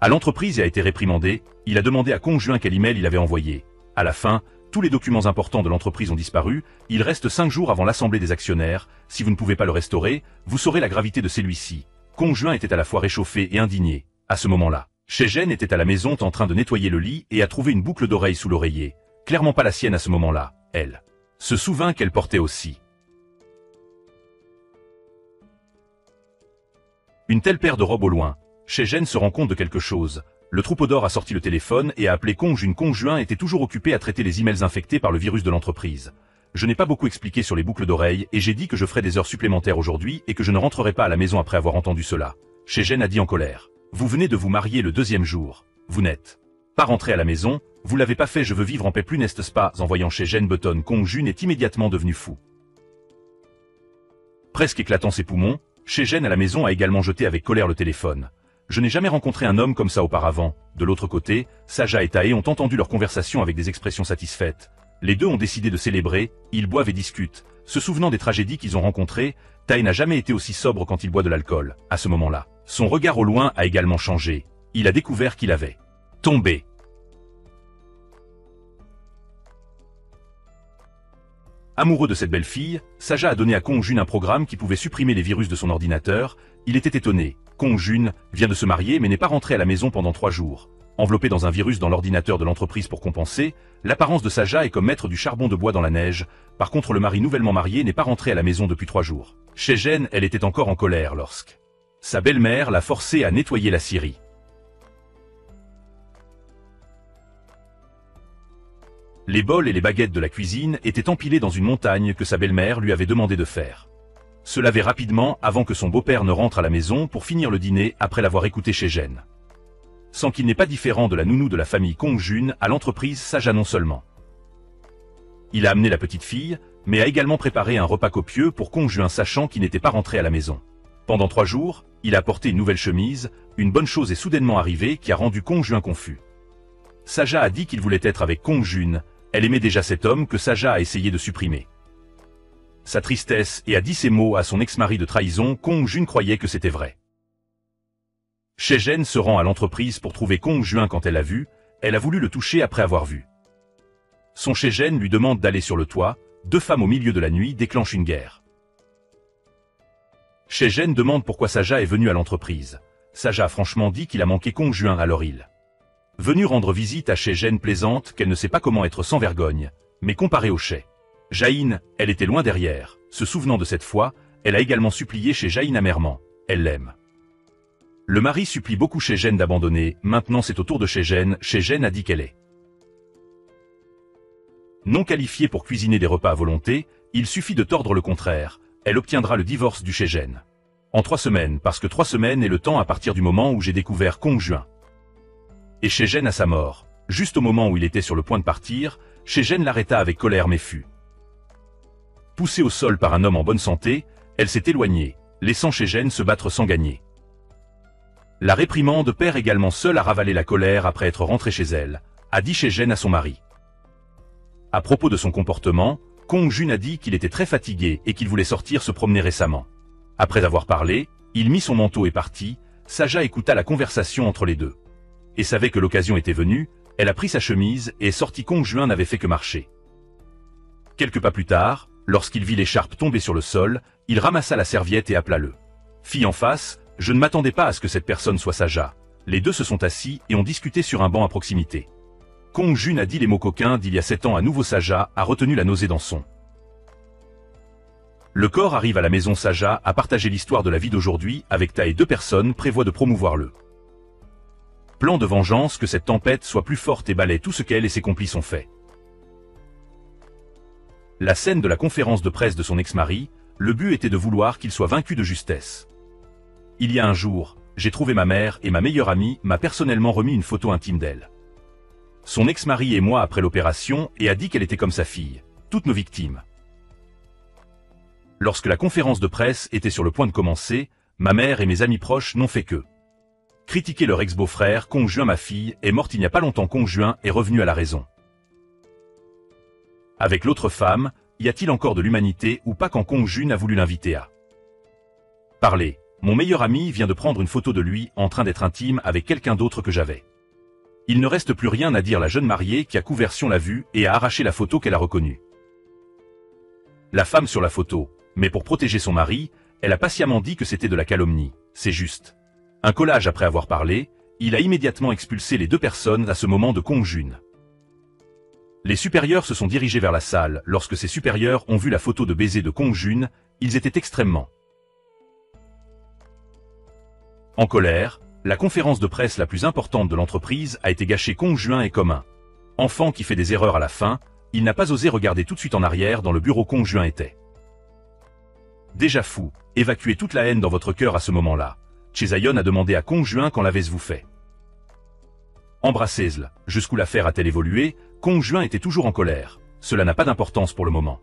À l'entreprise, il a été réprimandé, il a demandé à Kong Jun quel email il avait envoyé. À la fin, tous les documents importants de l'entreprise ont disparu, il reste 5 jours avant l'assemblée des actionnaires, si vous ne pouvez pas le restaurer, vous saurez la gravité de celui-ci. Kong Jun était à la fois réchauffé et indigné. À ce moment-là, Shegen était à la maison en train de nettoyer le lit et a trouvé une boucle d'oreille sous l'oreiller, clairement pas la sienne à ce moment-là. Elle se souvint qu'elle portait aussi une telle paire de robes au loin. Shegen se rend compte de quelque chose. Le troupeau d'or a sorti le téléphone et a appelé Kong-jun. Kong-jun était toujours occupé à traiter les emails infectés par le virus de l'entreprise. Je n'ai pas beaucoup expliqué sur les boucles d'oreilles et j'ai dit que je ferais des heures supplémentaires aujourd'hui et que je ne rentrerai pas à la maison après avoir entendu cela. Shegen a dit en colère. Vous venez de vous marier le 2e jour. Vous n'êtes pas rentré à la maison, vous l'avez pas fait, je veux vivre en paix, plus n'est-ce pas? En voyant Shegen Button, Kong-jun est immédiatement devenu fou. Presque éclatant ses poumons, Shegen à la maison a également jeté avec colère le téléphone. Je n'ai jamais rencontré un homme comme ça auparavant. De l'autre côté, Saja et Tae ont entendu leur conversation avec des expressions satisfaites. Les deux ont décidé de célébrer, ils boivent et discutent. Se souvenant des tragédies qu'ils ont rencontrées, Tae n'a jamais été aussi sobre quand il boit de l'alcool. À ce moment-là, son regard au loin a également changé. Il a découvert qu'il avait tombé. Amoureux de cette belle fille, Saja a donné à Kong-jun un programme qui pouvait supprimer les virus de son ordinateur. Il était étonné. Kong-jun vient de se marier mais n'est pas rentré à la maison pendant 3 jours. Enveloppé dans un virus dans l'ordinateur de l'entreprise pour compenser, l'apparence de Saja est comme mettre du charbon de bois dans la neige. Par contre, le mari nouvellement marié n'est pas rentré à la maison depuis 3 jours. Shegen, elle était encore en colère lorsque sa belle-mère l'a forcé à nettoyer la scierie. Les bols et les baguettes de la cuisine étaient empilés dans une montagne que sa belle-mère lui avait demandé de faire. Se laver rapidement avant que son beau-père ne rentre à la maison pour finir le dîner après l'avoir écouté Shegen. Sans qu'il n'est pas différent de la nounou de la famille Kong-jun à l'entreprise Saja non seulement. Il a amené la petite fille, mais a également préparé un repas copieux pour Kong-jun sachant qu'il n'était pas rentré à la maison. Pendant 3 jours, il a apporté une nouvelle chemise, une bonne chose est soudainement arrivée qui a rendu Kong-jun confus. Saja a dit qu'il voulait être avec Kong-jun. Elle aimait déjà cet homme que Saja a essayé de supprimer sa tristesse et a dit ces mots à son ex-mari de trahison. Kong-jun croyait que c'était vrai. Shegen se rend à l'entreprise pour trouver Kong-jun quand elle l'a vu, elle a voulu le toucher après avoir vu. Son Shegen lui demande d'aller sur le toit, 2 femmes au milieu de la nuit déclenchent une guerre. Shegen demande pourquoi Saja est venu à l'entreprise. Saja a franchement dit qu'il a manqué Kong-jun alors il venu rendre visite à Shegen plaisante qu'elle ne sait pas comment être sans vergogne, mais comparée au Shé Jain, elle était loin derrière. Se souvenant de cette fois, elle a également supplié chez Jain amèrement. Elle l'aime. Le mari supplie beaucoup Shegen d'abandonner. Maintenant c'est au tour de Shegen. Shegen a dit qu'elle est non qualifiée pour cuisiner des repas à volonté. Il suffit de tordre le contraire. Elle obtiendra le divorce du Shegen. En 3 semaines, parce que 3 semaines est le temps à partir du moment où j'ai découvert Kong-jun. Et Shegen à sa mort. Juste au moment où il était sur le point de partir, Shegen l'arrêta avec colère mais fut poussée au sol par un homme en bonne santé, elle s'est éloignée, laissant Shegen se battre sans gagner. La réprimande perd également seule à ravaler la colère après être rentrée chez elle, a dit Shegen à son mari. À propos de son comportement, Kong-jun a dit qu'il était très fatigué et qu'il voulait sortir se promener récemment. Après avoir parlé, il mit son manteau et partit. Saja écouta la conversation entre les deux. Et savait que l'occasion était venue, elle a pris sa chemise et est sortie. Kong-jun n'avait fait que marcher. Quelques pas plus tard, lorsqu'il vit l'écharpe tomber sur le sol, il ramassa la serviette et appela le fille en face. Je ne m'attendais pas à ce que cette personne soit Saja. Les deux se sont assis et ont discuté sur un banc à proximité. Kong-jun a dit les mots coquins d'il y a 7 ans à nouveau. Saja a retenu la nausée dans son le corps. Arrive à la maison. Saja a partagé l'histoire de la vie d'aujourd'hui avec Tae. 2 personnes prévoient de promouvoir le plan de vengeance, que cette tempête soit plus forte et balaie tout ce qu'elle et ses complices ont fait. La scène de la conférence de presse de son ex-mari, le but était de vouloir qu'il soit vaincu de justesse. Il y a un jour, j'ai trouvé ma mère et ma meilleure amie m'a personnellement remis une photo intime d'elle. Son ex-mari et moi après l'opération et a dit qu'elle était comme sa fille, toutes nos victimes. Lorsque la conférence de presse était sur le point de commencer, ma mère et mes amis proches n'ont fait que critiquer leur ex-beau-frère. Kong-jun, ma fille, est morte il n'y a pas longtemps. Kong-jun est revenu à la raison. Avec l'autre femme, y a-t-il encore de l'humanité ou pas? Quand Kong-jun a voulu l'inviter à parler, mon meilleur ami vient de prendre une photo de lui en train d'être intime avec quelqu'un d'autre que j'avais. Il ne reste plus rien à dire. La jeune mariée qui a conversion l'a vue et a arraché la photo qu'elle a reconnue. La femme sur la photo, mais pour protéger son mari, elle a patiemment dit que c'était de la calomnie. C'est juste un collage. Après avoir parlé, il a immédiatement expulsé les deux personnes à ce moment de Kong Jun. Les supérieurs se sont dirigés vers la salle. Lorsque ces supérieurs ont vu la photo de baiser de Kong Jun, ils étaient extrêmement en colère. La conférence de presse la plus importante de l'entreprise a été gâchée. Kong Jun est comme un enfant qui fait des erreurs à la fin. Il n'a pas osé regarder tout de suite en arrière dans le bureau. Kong Jun était déjà fou. Évacuez toute la haine dans votre cœur à ce moment-là. Chae-Zayon a demandé à Kong Jun quand l'avez-vous fait. Embrassez-le. Jusqu'où l'affaire a-t-elle évolué? Kong Jun était toujours en colère. Cela n'a pas d'importance pour le moment.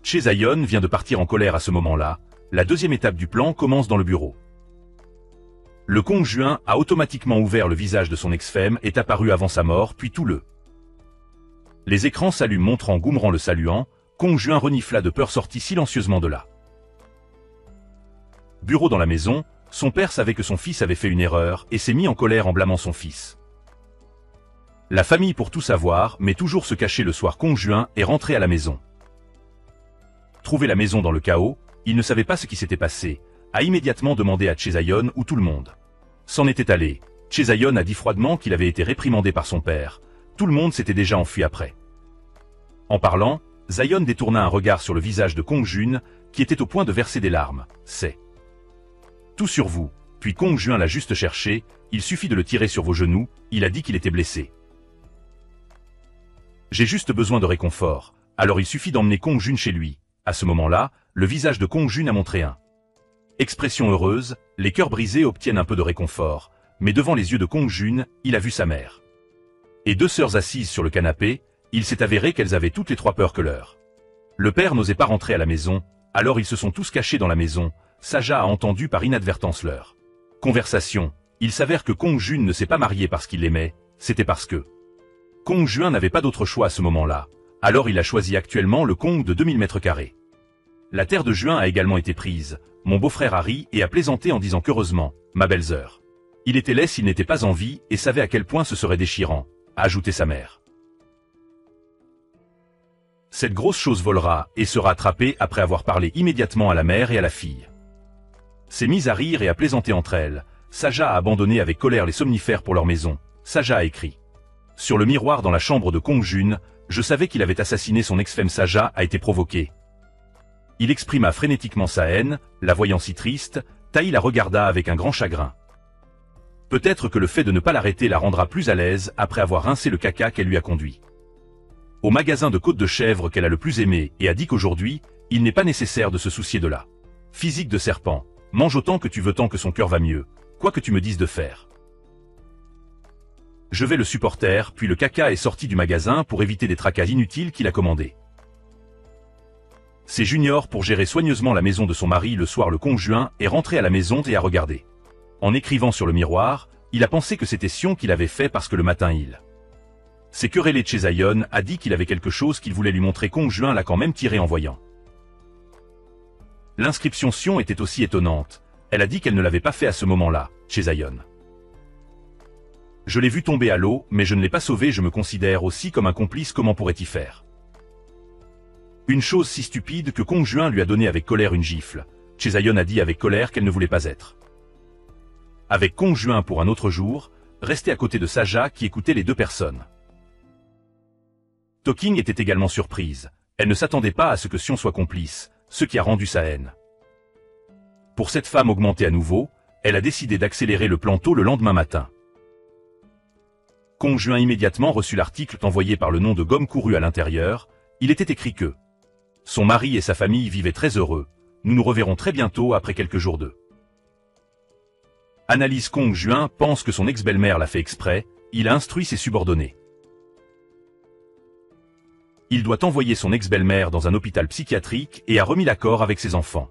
Chae-Zayon vient de partir en colère à ce moment-là. La deuxième étape du plan commence dans le bureau. Le Kong Jun a automatiquement ouvert le visage de son ex-femme, est apparu avant sa mort, puis tout le. Les écrans s'allument montrant Goomran le saluant. Kong Jun renifla de peur, sortit silencieusement de là. Bureau dans la maison, son père savait que son fils avait fait une erreur et s'est mis en colère en blâmant son fils. La famille pour tout savoir, mais toujours se cacher le soir. Kong Jun est rentré à la maison. Trouver la maison dans le chaos, il ne savait pas ce qui s'était passé, a immédiatement demandé à Chae-Zayon où tout le monde s'en était allé. Chae-Zayon a dit froidement qu'il avait été réprimandé par son père. Tout le monde s'était déjà enfui après. En parlant, Zayon détourna un regard sur le visage de Kong Jun, qui était au point de verser des larmes. C'est tout sur vous. Puis Kong Jun l'a juste cherché, il suffit de le tirer sur vos genoux, il a dit qu'il était blessé. J'ai juste besoin de réconfort, alors il suffit d'emmener Kong Jun chez lui. À ce moment-là, le visage de Kong Jun a montré un expression heureuse, les cœurs brisés obtiennent un peu de réconfort, mais devant les yeux de Kong Jun, il a vu sa mère et deux sœurs assises sur le canapé. Il s'est avéré qu'elles avaient toutes les trois peur que le père n'osait pas rentrer à la maison, alors ils se sont tous cachés dans la maison. Saja a entendu par inadvertance leur conversation. Il s'avère que Kong Jun ne s'est pas marié parce qu'il l'aimait, c'était parce que Kong Jun n'avait pas d'autre choix à ce moment-là, alors il a choisi actuellement le Kong de 2000 m². La terre de Juin a également été prise. Mon beau-frère a ri et a plaisanté en disant qu'heureusement, ma belle-sœur. Il était laid s'il n'était pas en vie et savait à quel point ce serait déchirant, a ajouté sa mère. Cette grosse chose volera et sera attrapée après avoir parlé immédiatement à la mère et à la fille. S'est mise à rire et à plaisanter entre elles. Saja a abandonné avec colère les somnifères pour leur maison. Saja a écrit sur le miroir dans la chambre de Kong Jun, je savais qu'il avait assassiné son ex-femme. Saja a été provoqué. Il exprima frénétiquement sa haine, la voyant si triste, Taï la regarda avec un grand chagrin. Peut-être que le fait de ne pas l'arrêter la rendra plus à l'aise après avoir rincé le caca qu'elle lui a conduit au magasin de côte de chèvre qu'elle a le plus aimé et a dit qu'aujourd'hui, il n'est pas nécessaire de se soucier de la physique de serpent. Mange autant que tu veux tant que son cœur va mieux, quoi que tu me dises de faire. Je vais le supporter, puis le caca est sorti du magasin pour éviter des tracas inutiles qu'il a commandés. C'est Junior pour gérer soigneusement la maison de son mari. Le soir, le Kong Jun est rentré à la maison et a regardé. En écrivant sur le miroir, il a pensé que c'était Sion qu'il avait fait parce que le matin il s'est querellé. Chae-Zayon a dit qu'il avait quelque chose qu'il voulait lui montrer. Kong Jun l'a quand même tiré en voyant l'inscription Sion était aussi étonnante. Elle a dit qu'elle ne l'avait pas fait à ce moment-là, Chae-Zayon. Je l'ai vu tomber à l'eau, mais je ne l'ai pas sauvé. Je me considère aussi comme un complice. Comment pourrait-il faire une chose si stupide que Kong Jun lui a donné avec colère une gifle. Chae-Zayon a dit avec colère qu'elle ne voulait pas être avec Kong Jun pour un autre jour, rester à côté de Saja qui écoutait les deux personnes. Toking était également surprise. Elle ne s'attendait pas à ce que Sion soit complice, ce qui a rendu sa haine pour cette femme augmenter à nouveau. Elle a décidé d'accélérer le plan tôt le lendemain matin. Kong Jun immédiatement reçut l'article envoyé par le nom de Gomme couru à l'intérieur. Il était écrit que son mari et sa famille vivaient très heureux. Nous nous reverrons très bientôt après quelques jours de analyse. Kong Jun pense que son ex-belle-mère l'a fait exprès. Il a instruit ses subordonnés. Il doit envoyer son ex-belle-mère dans un hôpital psychiatrique et a remis l'accord avec ses enfants.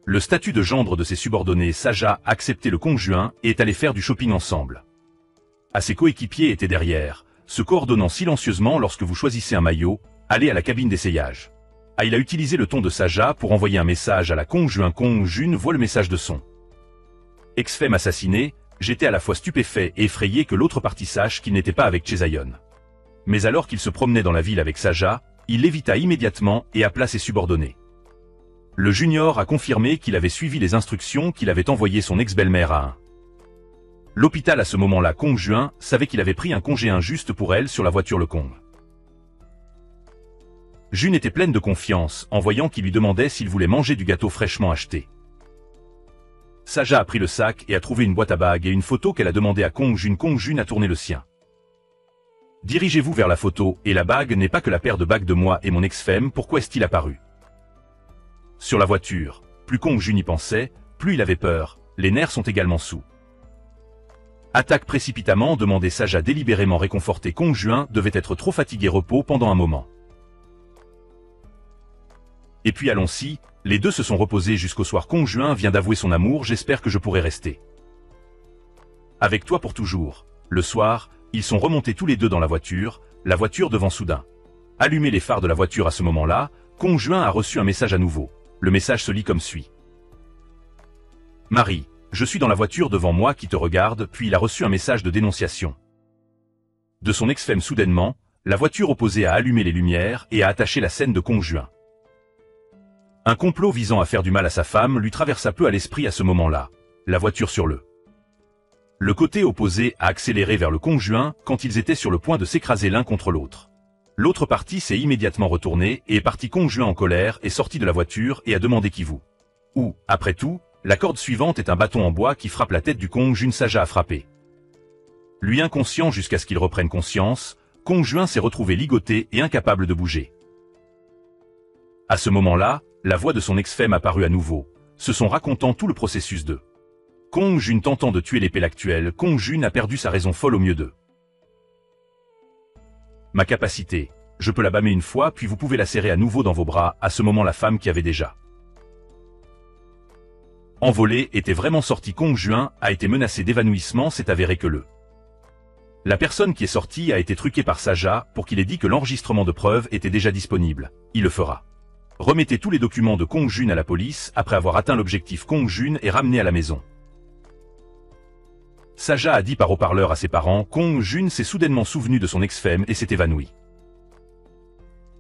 Le statut de gendre de ses subordonnés. Saja a accepté le Kong Jun et est allé faire du shopping ensemble. À ses coéquipiers étaient derrière, se coordonnant silencieusement. Lorsque vous choisissez un maillot, allez à la cabine d'essayage. Il a utilisé le ton de Saja pour envoyer un message à la Kong Jun. Kong Jun voit le message de son ex-femme assassinée. J'étais à la fois stupéfait et effrayé que l'autre partie sache qu'il n'était pas avec Chae-Zayon. Mais alors qu'il se promenait dans la ville avec Saja, il l'évita immédiatement et appela ses subordonnés. Le junior a confirmé qu'il avait suivi les instructions qu'il avait envoyées son ex-belle-mère à un L'hôpital à ce moment-là, Kong Juin savait qu'il avait pris un congé injuste pour elle sur la voiture Le Kong. June était pleine de confiance en voyant qu'il lui demandait s'il voulait manger du gâteau fraîchement acheté. Saja a pris le sac et a trouvé une boîte à bagues et une photo qu'elle a demandé à Kong Jun. Kong Jun a tourné le sien. Dirigez-vous vers la photo, et la bague n'est pas que la paire de bagues de moi et mon ex-femme. Pourquoi est-il apparu sur la voiture? Plus Kong Jun y pensait, plus il avait peur, les nerfs sont également sous. Attaque précipitamment, demandait Saja délibérément réconforté. Kong Juin devait être trop fatigué. Repos pendant un moment. Et puis allons-y, les deux se sont reposés jusqu'au soir. Kong Juin vient d'avouer son amour. J'espère que je pourrai rester avec toi pour toujours. Le soir, ils sont remontés tous les deux dans la voiture devant soudain allumer les phares de la voiture. À ce moment-là, Kong Juin a reçu un message à nouveau. Le message se lit comme suit. Marie, je suis dans la voiture devant moi qui te regarde. Puis il a reçu un message de dénonciation de son ex-femme. Soudainement, la voiture opposée a allumé les lumières et a attaché la scène de Kong Juin. Un complot visant à faire du mal à sa femme lui traversa peu à l'esprit à ce moment-là. La voiture sur le côté opposé a accéléré vers le Kong Juin quand ils étaient sur le point de s'écraser l'un contre l'autre. L'autre partie s'est immédiatement retournée et est parti. Kong Juin en colère est sorti de la voiture et a demandé qui vous. Ou, après tout, la corde suivante est un bâton en bois qui frappe la tête du Kong Jun. Saja a frappé. Lui inconscient jusqu'à ce qu'il reprenne conscience, Kong Juin s'est retrouvé ligoté et incapable de bouger. À ce moment-là, la voix de son ex-femme apparut à nouveau, se sont racontant tout le processus de Kong Jun tentant de tuer l'épée actuelle. Kong Jun a perdu sa raison folle au mieux de ma capacité. Je peux la bâmer une fois puis vous pouvez la serrer à nouveau dans vos bras. À ce moment la femme qui avait déjà envolé était vraiment sortie. Kong Juin a été menacé d'évanouissement. C'est avéré que la personne qui est sortie a été truquée par Saja pour qu'il ait dit que l'enregistrement de preuves était déjà disponible. Il le fera. Remettez tous les documents de Kong Jun à la police. Après avoir atteint l'objectif, Kong Jun est ramené à la maison. Saja a dit par haut-parleur à ses parents. Kong Jun s'est soudainement souvenu de son ex-femme et s'est évanoui.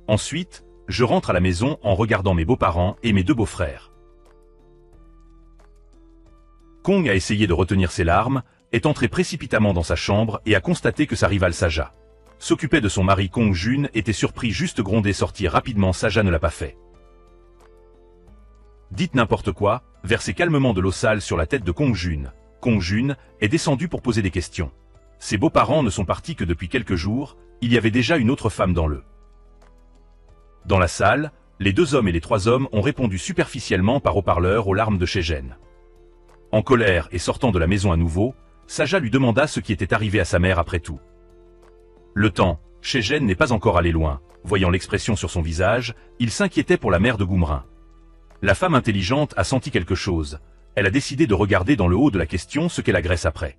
Ensuite, je rentre à la maison en regardant mes beaux-parents et mes deux beaux-frères. Kong a essayé de retenir ses larmes, est entré précipitamment dans sa chambre et a constaté que sa rivale Saja s'occupait de son mari. Kong Jun était surpris, juste grondé, sortir rapidement. Saja ne l'a pas fait. Dites n'importe quoi, versez calmement de l'eau sale sur la tête de Kong Jun. Kong Jun est descendu pour poser des questions. Ses beaux-parents ne sont partis que depuis quelques jours, il y avait déjà une autre femme dans la salle, les deux hommes et les trois hommes ont répondu superficiellement par haut-parleur aux larmes de Shegen. En colère et sortant de la maison à nouveau, Saja lui demanda ce qui était arrivé à sa mère après tout. Le temps, Shegen n'est pas encore allé loin. Voyant l'expression sur son visage, il s'inquiétait pour la mère de Goumrin. La femme intelligente a senti quelque chose. Elle a décidé de regarder dans le haut de la question ce qu'elle agresse après.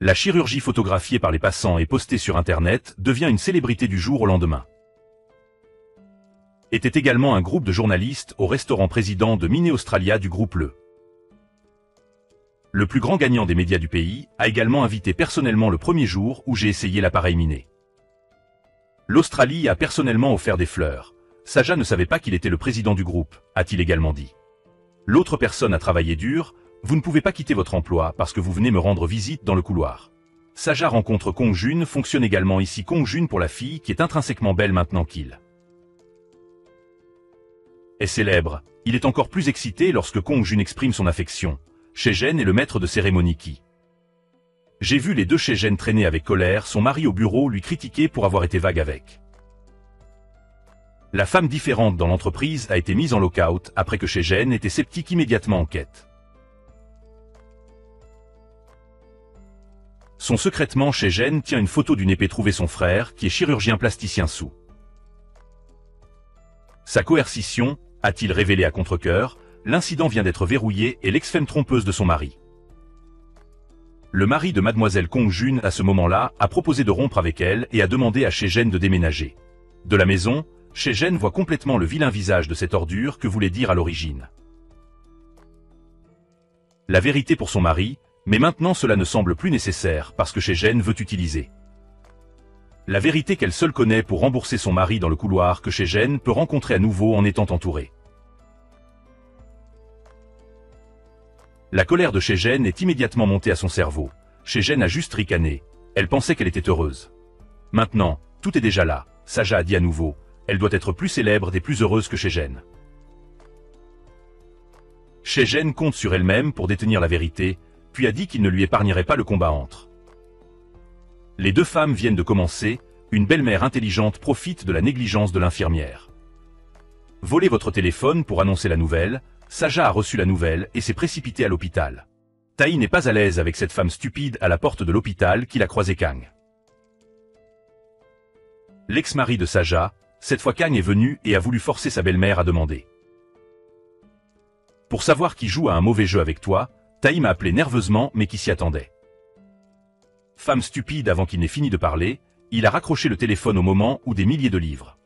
La chirurgie photographiée par les passants et postée sur Internet devient une célébrité du jour au lendemain. Était également un groupe de journalistes au restaurant Président de Miné Australia du groupe le plus grand gagnant des médias du pays, a également invité personnellement le premier jour où j'ai essayé l'appareil Miné. L'Australie a personnellement offert des fleurs. Saja ne savait pas qu'il était le président du groupe, a-t-il également dit. L'autre personne a travaillé dur, vous ne pouvez pas quitter votre emploi parce que vous venez me rendre visite dans le couloir. Saja rencontre Kong Jun fonctionne également ici. Kong Jun pour la fille qui est intrinsèquement belle maintenant qu'il est célèbre. Il est encore plus excité lorsque Kong Jun exprime son affection. Shegen est le maître de cérémonie qui. J'ai vu les deux Shegen traîner avec colère son mari au bureau, lui critiquer pour avoir été vague avec. La femme différente dans l'entreprise a été mise en lock-out après que Shegen était sceptique immédiatement en quête. Son secrètement Shegen tient une photo d'une épée trouvée son frère qui est chirurgien plasticien sous sa coercition, a-t-il révélé à contre-cœur. L'incident vient d'être verrouillé et l'ex-femme trompeuse de son mari. Le mari de mademoiselle Kong Jun à ce moment-là a proposé de rompre avec elle et a demandé à Shegen de déménager. De la maison, Shegen voit complètement le vilain visage de cette ordure que voulait dire à l'origine la vérité pour son mari, mais maintenant cela ne semble plus nécessaire parce que Shegen veut utiliser la vérité qu'elle seule connaît pour rembourser son mari dans le couloir que Shegen peut rencontrer à nouveau en étant entouré. La colère de Shegen est immédiatement montée à son cerveau. Shegen a juste ricané. Elle pensait qu'elle était heureuse. Maintenant, tout est déjà là, Saja a dit à nouveau. Elle doit être plus célèbre et plus heureuse que Shegen. Shegen compte sur elle-même pour détenir la vérité, puis a dit qu'il ne lui épargnerait pas le combat entre. Les deux femmes viennent de commencer, une belle-mère intelligente profite de la négligence de l'infirmière. Volez votre téléphone pour annoncer la nouvelle, Saja a reçu la nouvelle et s'est précipitée à l'hôpital. Taï n'est pas à l'aise avec cette femme stupide à la porte de l'hôpital qu'il a croisé Kang. L'ex-mari de Saja, cette fois Kang est venu et a voulu forcer sa belle-mère à demander. Pour savoir qui joue à un mauvais jeu avec toi, Taï m'a appelé nerveusement mais qui s'y attendait. Femme stupide avant qu'il n'ait fini de parler, il a raccroché le téléphone au moment où des milliers de livres.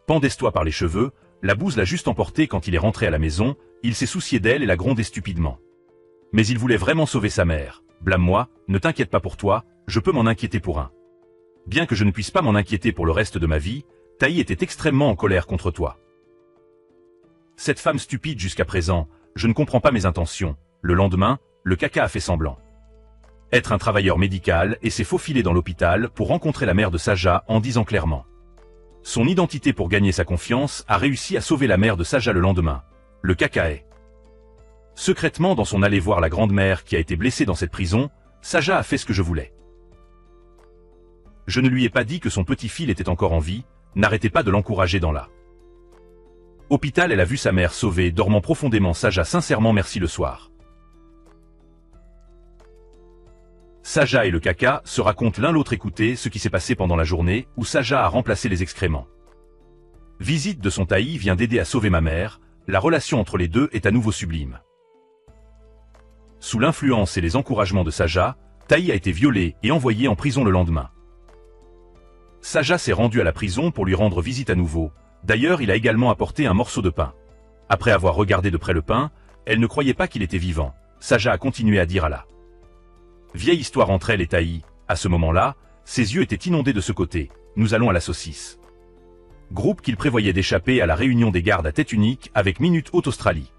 Pendaise-toi par les cheveux, la bouse l'a juste emporté quand il est rentré à la maison, il s'est soucié d'elle et l'a grondé stupidement. Mais il voulait vraiment sauver sa mère. Blâme-moi, ne t'inquiète pas pour toi, je peux m'en inquiéter pour un. Bien que je ne puisse pas m'en inquiéter pour le reste de ma vie, Taï était extrêmement en colère contre toi. Cette femme stupide jusqu'à présent, je ne comprends pas mes intentions. Le lendemain, le caca a fait semblant. Être un travailleur médical et s'est faufilé dans l'hôpital pour rencontrer la mère de Saja en disant clairement. Son identité pour gagner sa confiance a réussi à sauver la mère de Saja le lendemain. Le caca est. Secrètement dans son allée voir la grande-mère qui a été blessée dans cette prison, Saja a fait ce que je voulais. Je ne lui ai pas dit que son petit-fils était encore en vie, n'arrêtez pas de l'encourager dans la. Hôpital, elle a vu sa mère sauvée, dormant profondément. Saja sincèrement merci le soir. Saja et le caca se racontent l'un l'autre. Écoutez ce qui s'est passé pendant la journée où Saja a remplacé les excréments. Visite de son Taï vient d'aider à sauver ma mère, la relation entre les deux est à nouveau sublime. Sous l'influence et les encouragements de Saja, Taï a été violé et envoyé en prison le lendemain. Saja s'est rendu à la prison pour lui rendre visite à nouveau. D'ailleurs, il a également apporté un morceau de pain. Après avoir regardé de près le pain, elle ne croyait pas qu'il était vivant. Saja a continué à dire à la vieille histoire entre elle et Taï. À ce moment-là, ses yeux étaient inondés de ce côté. Nous allons à la saucisse. Groupe qu'il prévoyait d'échapper à la réunion des gardes à tête unique avec Minute Haute Australie.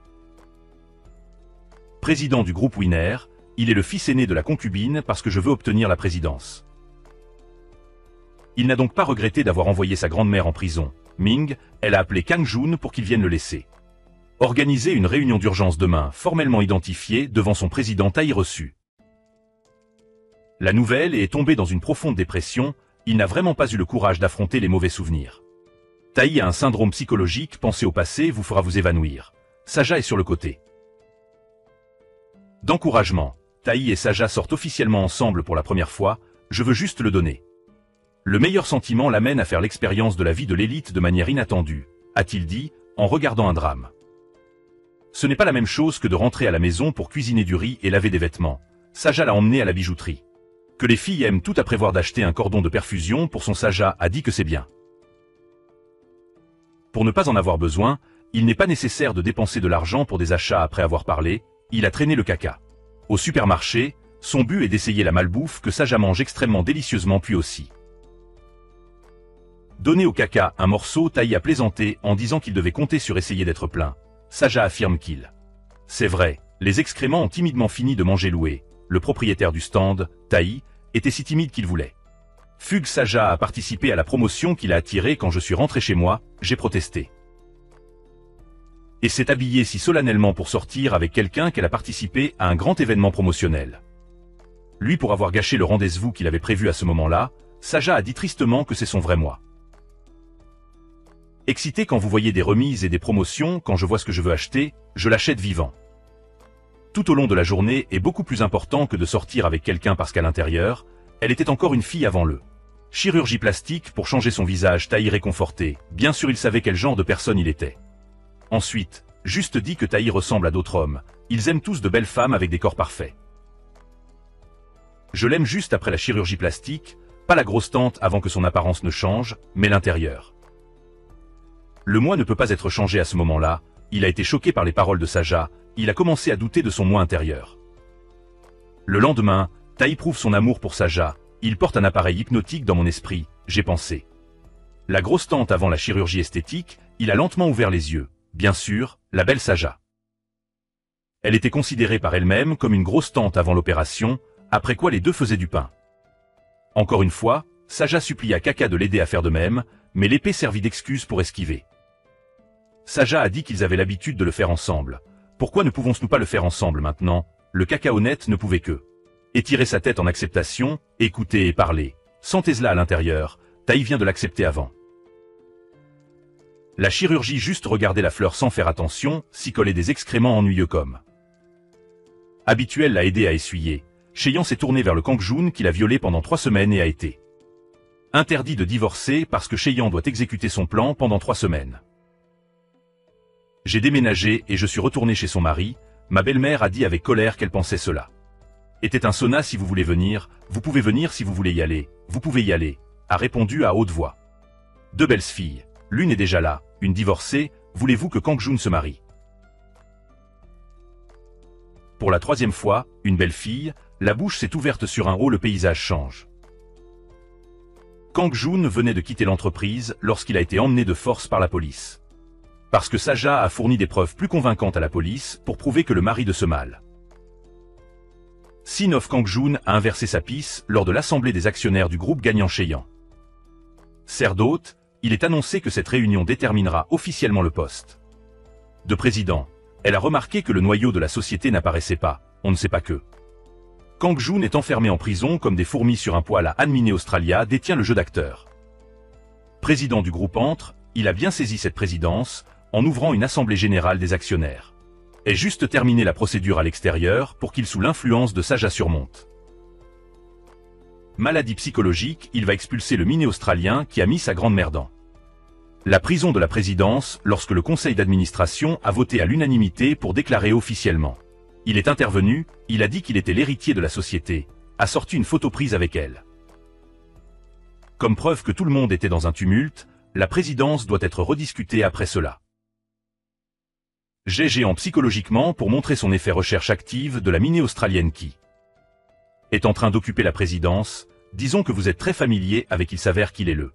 Président du groupe Winner, il est le fils aîné de la concubine parce que je veux obtenir la présidence. Il n'a donc pas regretté d'avoir envoyé sa grand-mère en prison. Ming, elle a appelé Kang Jun pour qu'il vienne le laisser. Organiser une réunion d'urgence demain, formellement identifiée devant son président Taï reçu. La nouvelle est tombée dans une profonde dépression, il n'a vraiment pas eu le courage d'affronter les mauvais souvenirs. Taï a un syndrome psychologique, penser au passé vous fera vous évanouir. Saja est sur le côté. D'encouragement, Taï et Saja sortent officiellement ensemble pour la première fois, je veux juste le donner. Le meilleur sentiment l'amène à faire l'expérience de la vie de l'élite de manière inattendue, a-t-il dit, en regardant un drame. Ce n'est pas la même chose que de rentrer à la maison pour cuisiner du riz et laver des vêtements. Saja l'a emmené à la bijouterie. Que les filles aiment tout à prévoir d'acheter un cordon de perfusion pour son Saja a dit que c'est bien. Pour ne pas en avoir besoin, il n'est pas nécessaire de dépenser de l'argent pour des achats après avoir parlé, il a traîné le caca. Au supermarché, son but est d'essayer la malbouffe que Saja mange extrêmement délicieusement puis aussi. Donner au caca un morceau, Taï a plaisanté en disant qu'il devait compter sur essayer d'être plein. Saja affirme qu'il. C'est vrai, les excréments ont timidement fini de manger Loué. Le propriétaire du stand, Taï, était si timide qu'il voulait. Fugue Saja a participé à la promotion qu'il a attirée quand je suis rentré chez moi, j'ai protesté. Et s'est habillée si solennellement pour sortir avec quelqu'un qu'elle a participé à un grand événement promotionnel. Lui pour avoir gâché le rendez-vous qu'il avait prévu à ce moment-là, Saja a dit tristement que c'est son vrai moi. Excité quand vous voyez des remises et des promotions, quand je vois ce que je veux acheter, je l'achète vivant. Tout au long de la journée est beaucoup plus important que de sortir avec quelqu'un parce qu'à l'intérieur, elle était encore une fille avant le. Chirurgie plastique pour changer son visage, Taï réconforté, bien sûr il savait quel genre de personne il était. Ensuite, juste dit que Taï ressemble à d'autres hommes, ils aiment tous de belles femmes avec des corps parfaits. Je l'aime juste après la chirurgie plastique, pas la grosse tante avant que son apparence ne change, mais l'intérieur. Le moi ne peut pas être changé à ce moment-là, il a été choqué par les paroles de Saja, il a commencé à douter de son moi intérieur. Le lendemain, Taï prouve son amour pour Saja, il porte un appareil hypnotique dans mon esprit, j'ai pensé. La grosse tante avant la chirurgie esthétique, il a lentement ouvert les yeux, bien sûr, la belle Saja. Elle était considérée par elle-même comme une grosse tante avant l'opération, Après quoi les deux faisaient du pain. Encore une fois, Sacha supplia Kaka de l'aider à faire de même, mais l'épée servit d'excuse pour esquiver. Sacha a dit qu'ils avaient l'habitude de le faire ensemble. Pourquoi ne pouvons-nous pas le faire ensemble maintenant? Le Kaka honnête ne pouvait que étirer sa tête en acceptation, écouter et parler. Sentez-la à l'intérieur, Taï vient de l'accepter avant. La chirurgie juste regarder la fleur sans faire attention, s'y coller des excréments ennuyeux comme. Habituel l'a aidé à essuyer. Cheyan s'est tourné vers le Kangjoon qui l'a violé pendant 3 semaines et a été interdit de divorcer parce que Cheyan doit exécuter son plan pendant 3 semaines. J'ai déménagé et je suis retourné chez son mari, ma belle-mère a dit avec colère qu'elle pensait cela. Était un sauna si vous voulez venir, vous pouvez venir si vous voulez y aller, vous pouvez y aller, a répondu à haute voix. 2 belles filles, l'une est déjà là, une divorcée, voulez-vous que Kangjoon se marie? Pour la 3e fois, une belle fille, la bouche s'est ouverte sur un haut, le paysage change. Kangjoon venait de quitter l'entreprise lorsqu'il a été emmené de force par la police. Parce que Sacha a fourni des preuves plus convaincantes à la police pour prouver que le mari de ce mâle. Sin of Kangjoon a inversé sa pisse lors de l'assemblée des actionnaires du groupe gagnant Cheyan. Serre d'hôte, il est annoncé que cette réunion déterminera officiellement le poste de président. Elle a remarqué que le noyau de la société n'apparaissait pas, on ne sait pas que. Kangjoon est enfermé en prison comme des fourmis sur un poêle à Anmine Australia détient le jeu d'acteur. Président du groupe entre, il a bien saisi cette présidence, en ouvrant une assemblée générale des actionnaires. Est juste terminé la procédure à l'extérieur pour qu'il sous l'influence de Sacha surmonte. Maladie psychologique, il va expulser le miné australien qui a mis sa grande merde en la prison de la présidence lorsque le conseil d'administration a voté à l'unanimité pour déclarer officiellement. Il est intervenu, il a dit qu'il était l'héritier de la société, a sorti une photo prise avec elle. Comme preuve que tout le monde était dans un tumulte, la présidence doit être rediscutée après cela. J'ai géant psychologiquement pour montrer son effet recherche active de la miné australienne qui est en train d'occuper la présidence, disons que vous êtes très familier avec il s'avère qu'il est le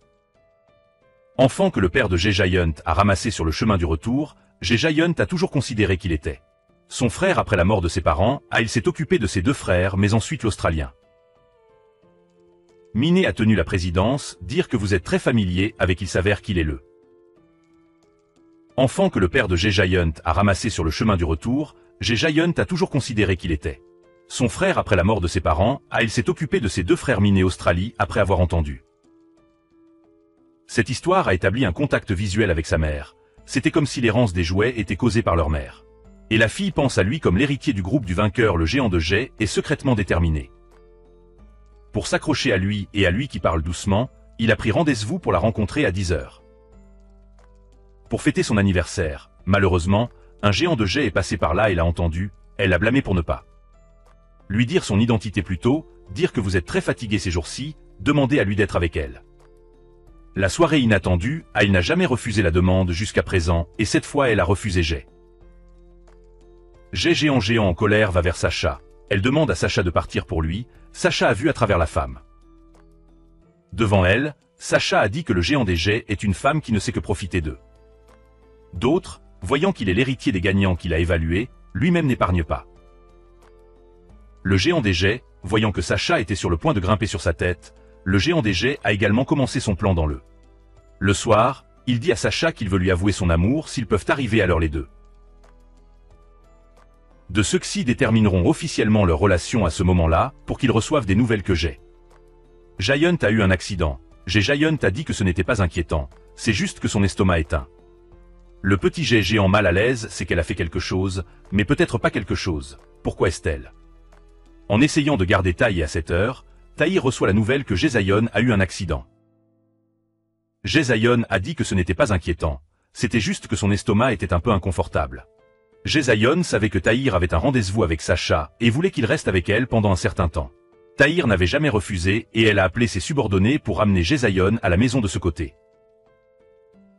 enfant que le père de Giant a ramassé sur le chemin du retour, Giant a toujours considéré qu'il était son frère après la mort de ses parents, il s'est occupé de ses 2 frères mais ensuite l'Australien. Miné a tenu la présidence, dire que vous êtes très familier avec il s'avère qu'il est le enfant que le père de Giant a ramassé sur le chemin du retour, Giant a toujours considéré qu'il était son frère après la mort de ses parents, il s'est occupé de ses 2 frères Miné Australie après avoir entendu. Cette histoire a établi un contact visuel avec sa mère, c'était comme si l'errance des jouets était causée par leur mère. Et la fille pense à lui comme l'héritier du groupe du vainqueur le géant de Jay est secrètement déterminé. Pour s'accrocher à lui et à lui qui parle doucement, il a pris rendez-vous pour la rencontrer à 10h. Pour fêter son anniversaire, malheureusement, un géant de Jay est passé par là et l'a entendu, elle l'a blâmé pour ne pas lui dire son identité plus tôt, dire que vous êtes très fatigué ces jours-ci, demander à lui d'être avec elle. La soirée inattendue, elle n'a jamais refusé la demande jusqu'à présent, et cette fois elle a refusé Jay. Jay géant en colère va vers Sacha, elle demande à Sacha de partir pour lui, Sacha a vu à travers la femme. Devant elle, Sacha a dit que le géant des Jay est une femme qui ne sait que profiter d'eux. D'autres, voyant qu'il est l'héritier des gagnants qu'il a évalués, lui-même n'épargne pas. Le géant des Jay, voyant que Sacha était sur le point de grimper sur sa tête, le géant des Jay a également commencé son plan dans le soir, il dit à Sacha qu'il veut lui avouer son amour s'ils peuvent arriver à l'heure les deux. De ceux-ci détermineront officiellement leur relation à ce moment-là, pour qu'ils reçoivent des nouvelles que Jay. Giant a eu un accident, Giant a dit que ce n'était pas inquiétant, c'est juste que son estomac est éteint. Le petit Jay géant mal à l'aise, c'est qu'elle a fait quelque chose, mais peut-être pas quelque chose, pourquoi est-elle? En essayant de garder Taï à cette heure, Taï reçoit la nouvelle que Giant a eu un accident. Giant a dit que ce n'était pas inquiétant, c'était juste que son estomac était un peu inconfortable. Giant savait que Taïr avait un rendez-vous avec Sacha et voulait qu'il reste avec elle pendant un certain temps. Taïr n'avait jamais refusé et elle a appelé ses subordonnés pour amener Giant à la maison de ce côté.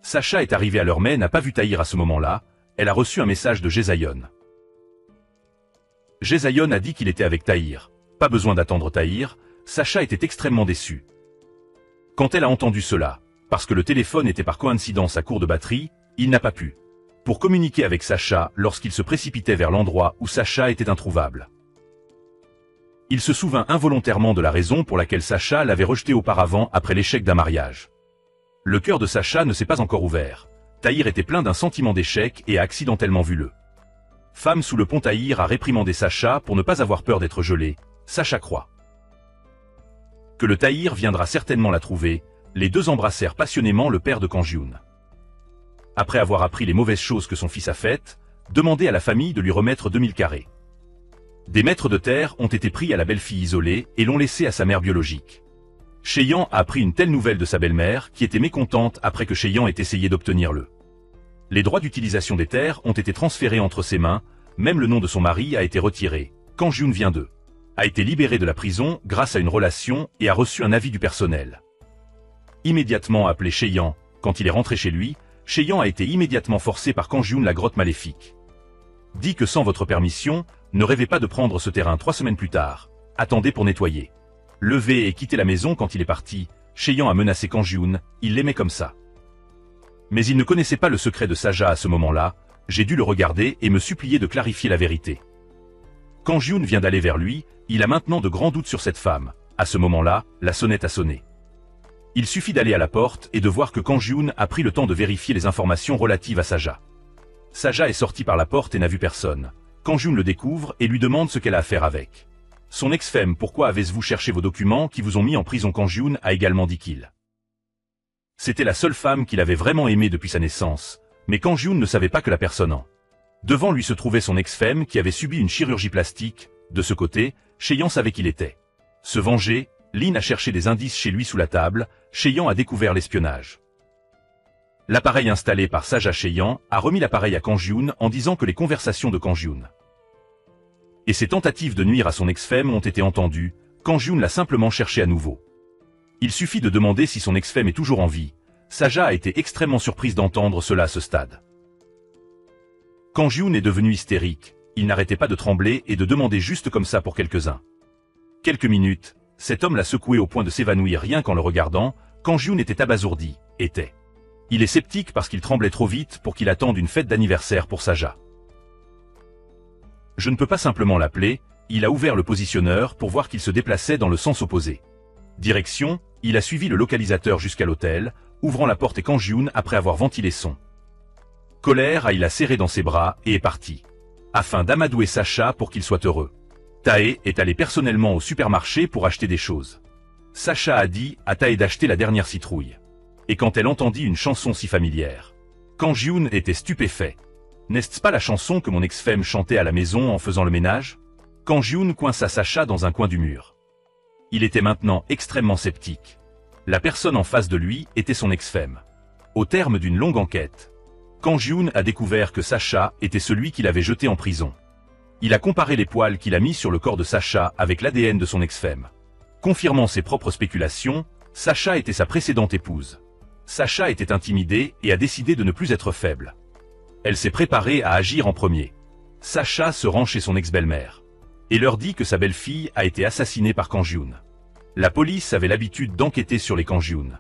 Sacha est arrivée à l'heure mais n'a pas vu Taïr à ce moment-là, elle a reçu un message de Giant. Giant a dit qu'il était avec Taïr. Pas besoin d'attendre Taïr, Sacha était extrêmement déçu. Quand elle a entendu cela, parce que le téléphone était par coïncidence à court de batterie, il n'a pas pu. Pour communiquer avec Sacha lorsqu'il se précipitait vers l'endroit où Sacha était introuvable. Il se souvint involontairement de la raison pour laquelle Sacha l'avait rejeté auparavant après l'échec d'un mariage. Le cœur de Sacha ne s'est pas encore ouvert. Tahir était plein d'un sentiment d'échec et a accidentellement vu le femme sous le pont. Tahir a réprimandé Sacha pour ne pas avoir peur d'être gelé. Sacha croit que le Tahir viendra certainement la trouver. Les deux embrassèrent passionnément le père de Kang Ji-hoon. Après avoir appris les mauvaises choses que son fils a faites, demandé à la famille de lui remettre 2000 carrés. Des maîtres de terre ont été pris à la belle-fille isolée et l'ont laissée à sa mère biologique. Cheyenne a appris une telle nouvelle de sa belle-mère qui était mécontente après que Cheyenne ait essayé d'obtenir les droits d'utilisation des terres ont été transférés entre ses mains, même le nom de son mari a été retiré. Kang Ji-hoon a été libéré de la prison grâce à une relation et a reçu un avis du personnel. Immédiatement appelé Cheyenne, quand il est rentré chez lui, Cheyenne a été immédiatement forcé par Kang Ji-hoon la grotte maléfique. Dit que sans votre permission, ne rêvez pas de prendre ce terrain 3 semaines plus tard. Attendez pour nettoyer. Lever et quitter la maison quand il est parti, Cheyenne a menacé Kang Ji-hoon, il l'aimait comme ça. Mais il ne connaissait pas le secret de Sacha à ce moment-là, j'ai dû le regarder et me supplier de clarifier la vérité. Kang Ji-hoon vient d'aller vers lui, il a maintenant de grands doutes sur cette femme. À ce moment-là, la sonnette a sonné. Il suffit d'aller à la porte et de voir que Kang Ji-hoon a pris le temps de vérifier les informations relatives à Sacha. Sacha est sorti par la porte et n'a vu personne. Kang Ji-hoon le découvre et lui demande ce qu'elle a à faire avec son ex-femme. Pourquoi avez-vous cherché vos documents qui vous ont mis en prison? Kang Ji-hoon a également dit qu'il c'était la seule femme qu'il avait vraiment aimée depuis sa naissance, mais Kang Ji-hoon ne savait pas que la personne en devant lui se trouvait son ex-femme qui avait subi une chirurgie plastique. De ce côté, Cheyenne savait qu'il était se venger. Lin a cherché des indices chez lui sous la table. Cheyenne a découvert l'espionnage. L'appareil installé par Sacha. Cheyenne a remis l'appareil à Kang Ji-hoon en disant que les conversations de Kang Ji-hoon et ses tentatives de nuire à son ex-femme ont été entendues. Kang Ji-hoon l'a simplement cherché à nouveau. Il suffit de demander si son ex-femme est toujours en vie. Sacha a été extrêmement surprise d'entendre cela à ce stade. Kang Ji-hoon est devenu hystérique, il n'arrêtait pas de trembler et de demander juste comme ça pour quelques-uns. Quelques minutes, cet homme l'a secoué au point de s'évanouir rien qu'en le regardant. Kang Ji-hoon était abasourdi, il est sceptique parce qu'il tremblait trop vite pour qu'il attende une fête d'anniversaire pour Sacha. Je ne peux pas simplement l'appeler, il a ouvert le positionneur pour voir qu'il se déplaçait dans le sens opposé. Direction, il a suivi le localisateur jusqu'à l'hôtel, ouvrant la porte et Kang Ji-hoon après avoir ventilé son colère, il l'a serré dans ses bras et est parti. Afin d'amadouer Sacha pour qu'il soit heureux. Tae est allé personnellement au supermarché pour acheter des choses. Sacha a dit à Tae d'acheter la dernière citrouille. Et quand elle entendit une chanson si familière, Kang Ji-hoon était stupéfait. N'est-ce pas la chanson que mon ex-femme chantait à la maison en faisant le ménage? Kang Ji-hoon coinça Sacha dans un coin du mur. Il était maintenant extrêmement sceptique. La personne en face de lui était son ex-femme. Au terme d'une longue enquête, Kang Ji-hoon a découvert que Sacha était celui qu'il avait jeté en prison. Il a comparé les poils qu'il a mis sur le corps de Sacha avec l'ADN de son ex-femme. Confirmant ses propres spéculations, Sacha était sa précédente épouse. Sacha était intimidé et a décidé de ne plus être faible. Elle s'est préparée à agir en premier. Sacha se rend chez son ex-belle-mère et leur dit que sa belle-fille a été assassinée par Kang Ji-hoon. La police avait l'habitude d'enquêter sur les Kang Ji-hoon.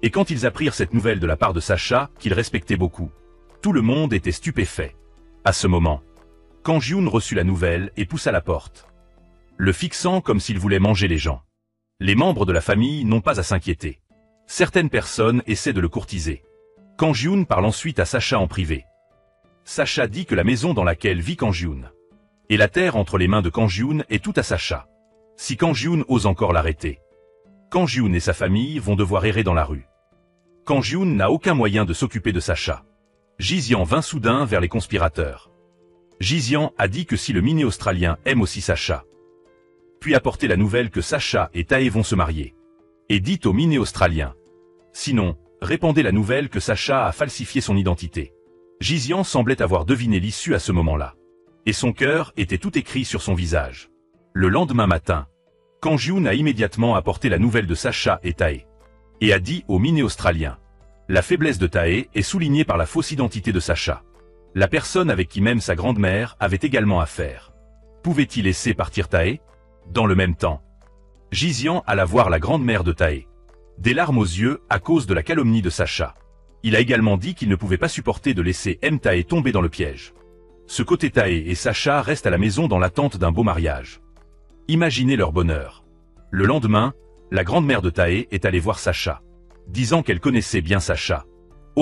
Et quand ils apprirent cette nouvelle de la part de Sacha, qu'il respectait beaucoup, tout le monde était stupéfait. À ce moment, Kang Ji-hoon reçut la nouvelle et poussa la porte, le fixant comme s'il voulait manger les gens. Les membres de la famille n'ont pas à s'inquiéter. Certaines personnes essaient de le courtiser. Kang Ji-hoon parle ensuite à Sacha en privé. Sacha dit que la maison dans laquelle vit Kang Ji-hoon et la terre entre les mains de Kang Ji-hoon est tout à Sacha. Si Kang Ji-hoon ose encore l'arrêter, Kang Ji-hoon et sa famille vont devoir errer dans la rue. Kang Ji-hoon n'a aucun moyen de s'occuper de Sacha. Jizian vint soudain vers les conspirateurs. Jizian a dit que si le miné australien aime aussi Sacha, puis apporter la nouvelle que Sacha et Tae vont se marier. Et dit au miné australien. Sinon, répandez la nouvelle que Sacha a falsifié son identité. Jizian semblait avoir deviné l'issue à ce moment-là. Et son cœur était tout écrit sur son visage. Le lendemain matin, Kang Ji-hoon a immédiatement apporté la nouvelle de Sacha et Tae. Et a dit au miné australien. La faiblesse de Tae est soulignée par la fausse identité de Sacha. La personne avec qui même sa grande-mère avait également affaire. Pouvait-il laisser partir Tae? Dans le même temps, Jizian alla voir la grande-mère de Tae. Des larmes aux yeux à cause de la calomnie de Sacha. Il a également dit qu'il ne pouvait pas supporter de laisser Tae tomber dans le piège. Ce côté Tae et Sacha restent à la maison dans l'attente d'un beau mariage. Imaginez leur bonheur. Le lendemain, la grand-mère de Tae est allée voir Sacha, disant qu'elle connaissait bien Sacha.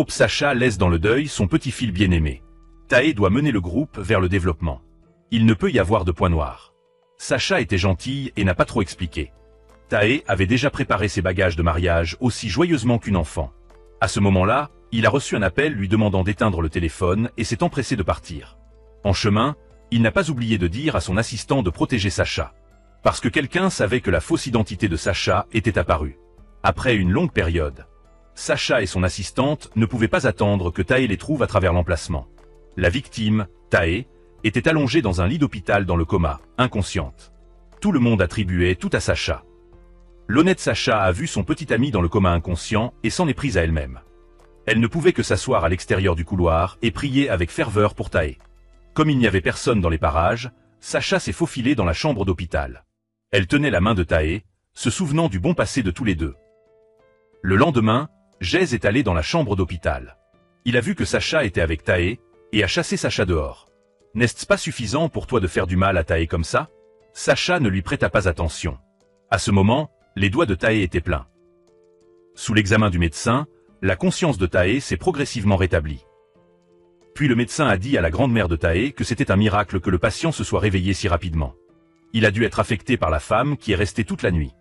Sacha laisse dans le deuil son petit-fils bien-aimé. Tae doit mener le groupe vers le développement. Il ne peut y avoir de point noir. Sacha était gentille et n'a pas trop expliqué. Tae avait déjà préparé ses bagages de mariage aussi joyeusement qu'une enfant. À ce moment-là, il a reçu un appel lui demandant d'éteindre le téléphone et s'est empressé de partir. En chemin, il n'a pas oublié de dire à son assistant de protéger Sacha. Parce que quelqu'un savait que la fausse identité de Sacha était apparue. Après une longue période, Sacha et son assistante ne pouvaient pas attendre que Tae les trouve à travers l'emplacement. La victime, Tae, était allongée dans un lit d'hôpital dans le coma, inconsciente. Tout le monde attribuait tout à Sacha. L'honnête Sacha a vu son petit ami dans le coma inconscient et s'en est prise à elle-même. Elle ne pouvait que s'asseoir à l'extérieur du couloir et prier avec ferveur pour Tae. Comme il n'y avait personne dans les parages, Sacha s'est faufilée dans la chambre d'hôpital. Elle tenait la main de Tae, se souvenant du bon passé de tous les deux. Le lendemain, Jez est allé dans la chambre d'hôpital. Il a vu que Sacha était avec Tae, et a chassé Sacha dehors. N'est-ce pas suffisant pour toi de faire du mal à Tae comme ça? Sacha ne lui prêta pas attention. À ce moment, les doigts de Tae étaient pleins. Sous l'examen du médecin, la conscience de Tae s'est progressivement rétablie. Puis le médecin a dit à la grand-mère de Tae que c'était un miracle que le patient se soit réveillé si rapidement. Il a dû être affecté par la femme qui est restée toute la nuit.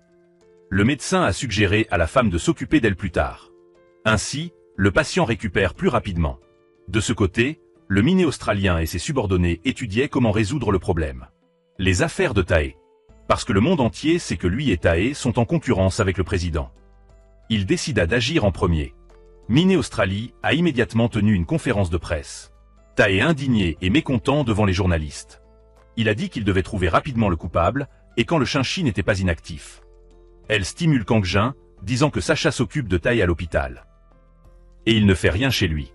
Le médecin a suggéré à la femme de s'occuper d'elle plus tard. Ainsi, le patient récupère plus rapidement. De ce côté, le miné australien et ses subordonnés étudiaient comment résoudre le problème. Les affaires de Tae. Parce que le monde entier sait que lui et Tae sont en concurrence avec le président. Il décida d'agir en premier. Miné Australie a immédiatement tenu une conférence de presse. Tae indigné et mécontent devant les journalistes. Il a dit qu'il devait trouver rapidement le coupable, et quand le Shinchi n'était pas inactif. Elle stimule Kang Jin, disant que Sacha s'occupe de Tae à l'hôpital. Et il ne fait rien chez lui.